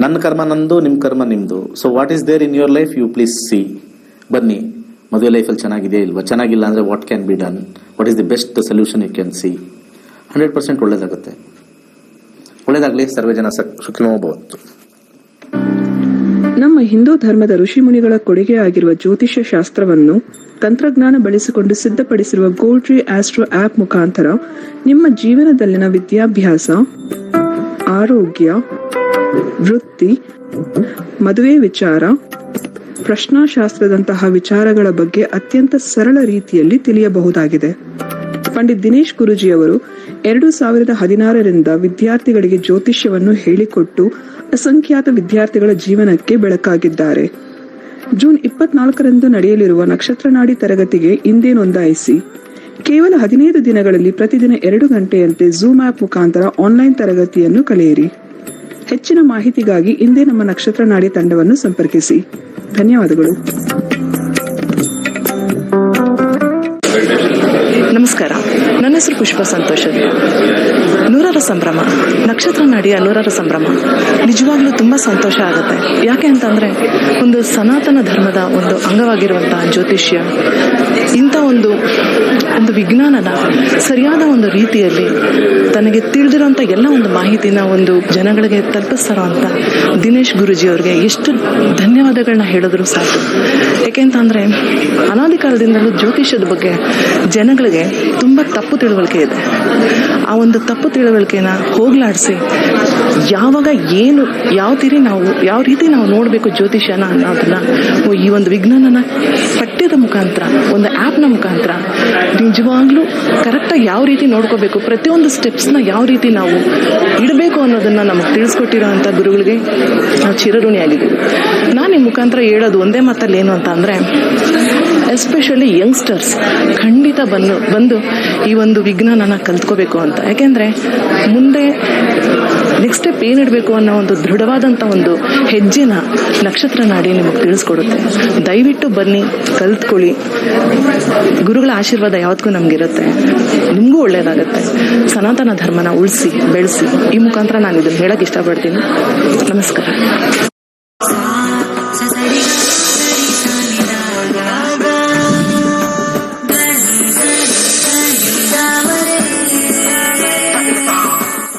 ನನ್ನ ಕರ್ಮ ನಂದು, ನಿಮ್ ಕರ್ಮ ನಿಮ್ದು. So what is there in your life, you please see. ಬನ್ನಿ, ಮದುವೆ ಲೈಫಲ್ಲಿ ಚೆನ್ನಾಗಿದೆ ಇಲ್ವಾ, ಚೆನ್ನಾಗಿಲ್ಲ ಅಂದ್ರೆ what can be done, what is the best solution you can see. 100% ಒಳ್ಳೇದಾಗುತ್ತೆ. ಒಳ್ಳೇದಾಗ್ಲಿ. ಸರ್ವೇ ಜನ ಸುಖಿನೋ ಭವಂತು. ನಮ್ಮ ಹಿಂದೂ ಧರ್ಮದ ಋಷಿಮುನಿಗಳ ಕೊಡುಗೆ ಆಗಿರುವ ಜ್ಯೋತಿಷ್ಯ ಶಾಸ್ತ್ರವನ್ನು ತಂತ್ರಜ್ಞಾನ ಬಳಸಿಕೊಂಡು ಸಿದ್ಧಪಡಿಸಿರುವ ಗೋಲ್ಡ್ ಟ್ರೀ ಆಸ್ಟ್ರೋ ಆಪ್ ಮುಖಾಂತರ ನಿಮ್ಮ ಜೀವನದಲ್ಲಿನ ವಿದ್ಯಾಭ್ಯಾಸ, ಆರೋಗ್ಯ, ವೃತ್ತಿ, ಮದುವೆ ವಿಚಾರ, ಪ್ರಶ್ನಾಶಾಸ್ತ್ರದಂತಹ ವಿಚಾರಗಳ ಬಗ್ಗೆ ಅತ್ಯಂತ ಸರಳ ರೀತಿಯಲ್ಲಿ ತಿಳಿಯಬಹುದಾಗಿದೆ. ಪಂಡಿತ್ ದಿನೇಶ್ ಗುರೂಜಿಯವರು 2016ರಿಂದ ವಿದ್ಯಾರ್ಥಿಗಳಿಗೆ ಜ್ಯೋತಿಷ್ಯವನ್ನು ಹೇಳಿಕೊಟ್ಟು ಅಸಂಖ್ಯಾತ ವಿದ್ಯಾರ್ಥಿಗಳ ಜೀವನಕ್ಕೆ ಬೆಳಕಾಗಿದ್ದಾರೆ. ಜೂನ್ 24ರಂದು ನಡೆಯಲಿರುವ ನಕ್ಷತ್ರ ನಾಡಿ ತರಗತಿಗೆ ಇಂದೇ ನೋಂದಾಯಿಸಿ. ಕೇವಲ 15 ದಿನಗಳಲ್ಲಿ ಪ್ರತಿದಿನ 2 ಗಂಟೆಯಂತೆ ಝೂಮ್ ಆಪ್ ಮುಖಾಂತರ ಆನ್ಲೈನ್ ತರಗತಿಯನ್ನು ಕಲಿಯಿರಿ. ಹೆಚ್ಚಿನ ಮಾಹಿತಿಗಾಗಿ ಇಂದೇ ನಮ್ಮ ನಕ್ಷತ್ರ ನಾಡಿ ತಂಡವನ್ನು ಸಂಪರ್ಕಿಸಿ. ಧನ್ಯವಾದಗಳು. ನಮಸ್ಕಾರ, ನನ್ನ ಹೆಸರು ಪುಷ್ಪ ಸಂತೋಷ್. 100ರ ಸಂಭ್ರಮ, ನಕ್ಷತ್ರ ನಾಡಿಯ 100ರ ಸಂಭ್ರಮ ನಿಜವಾಗ್ಲೂ ತುಂಬಾ ಸಂತೋಷ ಆಗುತ್ತೆ. ಯಾಕೆ ಅಂತಂದ್ರೆ ಒಂದು ಸನಾತನ ಧರ್ಮದ ಒಂದು ಅಂಗವಾಗಿರುವಂತಹ ಜ್ಯೋತಿಷ್ಯ ಇಂಥ ಒಂದು ವಿಜ್ಞಾನನ ಸರಿಯಾದ ಒಂದು ರೀತಿಯಲ್ಲಿ ತನಗೆ ತಿಳಿದಿರುವಂತ ಎಲ್ಲ ಒಂದು ಮಾಹಿತಿನ ಒಂದು ಜನಗಳಿಗೆ ತಲುಪಿಸ್ತಾರೋ ಅಂತ ದಿನೇಶ್ ಗುರೂಜಿ ಅವ್ರಿಗೆ ಎಷ್ಟು ಧನ್ಯವಾದಗಳನ್ನ ಹೇಳಿದ್ರು ಸಾಕು. ಯಾಕೆಂತಂದ್ರೆ ಅನಾದಿ ಕಾಲದಿಂದಲೂ ಜ್ಯೋತಿಷ್ಯದ ಬಗ್ಗೆ ಜನಗಳಿಗೆ ತುಂಬಾ ತಪ್ಪು ತಿಳುವಳಿಕೆ ಇದೆ. ಆ ಒಂದು ತಪ್ಪು ತಿಳುವಳಿಕೆನ ಹೋಗ್ಲಾಡಿಸಿ ಯಾವಾಗ ಏನು ಯಾವ ರೀತಿ ನಾವು ನೋಡಬೇಕು ಜ್ಯೋತಿಷ್ಯನ ಅನ್ನೋದನ್ನ ಈ ಒಂದು ವಿಜ್ಞಾನನ ಪಠ್ಯದ ಮುಖಾಂತರ, ಒಂದು ಆ್ಯಪ್ನ ಮುಖಾಂತರ ನಿಜವಾಗ್ಲೂ ಕರೆಕ್ಟಾಗಿ ಯಾವ ರೀತಿ ನೋಡ್ಕೋಬೇಕು, ಪ್ರತಿಯೊಂದು ಸ್ಟೆಪ್ಸ್ನ ಯಾವ ರೀತಿ ನಾವು ಇಡಬೇಕು ಅನ್ನೋದನ್ನ ನಮಗೆ ತಿಳಿಸ್ಕೊಟ್ಟಿರೋ ಅಂಥ ಗುರುಗಳಿಗೆ ನಾವು ಚಿರಋಣಿಯಾಗಿದ್ದೀವಿ. ನಾನು ಈ ಮುಖಾಂತರ ಹೇಳೋದು ಒಂದೇ ಮಾತಲ್ಲಿ ಏನು ಅಂತ ಅಂದರೆ, ಎಸ್ಪೆಷಲಿ ಯಂಗ್ಸ್ಟರ್ಸ್ ಖಂಡಿತ ಬಂದು ಈ ಒಂದು ವಿಜ್ಞಾನನ ಕಲ್ತ್ಕೋಬೇಕು ಅಂತ. ಯಾಕೆಂದರೆ ಮುಂದೆ ನೆಕ್ಸ್ಟ್ ಸ್ಟೆಪ್ ಏನಿಡಬೇಕು ಅನ್ನೋ ಒಂದು ದೃಢವಾದಂಥ ಒಂದು ಹೆಜ್ಜೆನ ನಕ್ಷತ್ರ ನಾಡಿ ನಿಮಗೆ ತಿಳಿಸ್ಕೊಡುತ್ತೆ. ದಯವಿಟ್ಟು ಬನ್ನಿ, ಕಲ್ತ್ಕೊಳ್ಳಿ. ಗುರುಗಳ ಆಶೀರ್ವಾದ ಯಾವತ್ತಿಗೂ ನಮಗಿರುತ್ತೆ, ನಿಮಗೂ ಒಳ್ಳೆಯದಾಗುತ್ತೆ. ಸನಾತನ ಧರ್ಮನ ಉಳಿಸಿ ಬೆಳೆಸಿ, ಈ ಮುಖಾಂತರ ನಾನು ಇದನ್ನು ಹೇಳಕ್ಕೆ ಇಷ್ಟಪಡ್ತೀನಿ. ನಮಸ್ಕಾರ.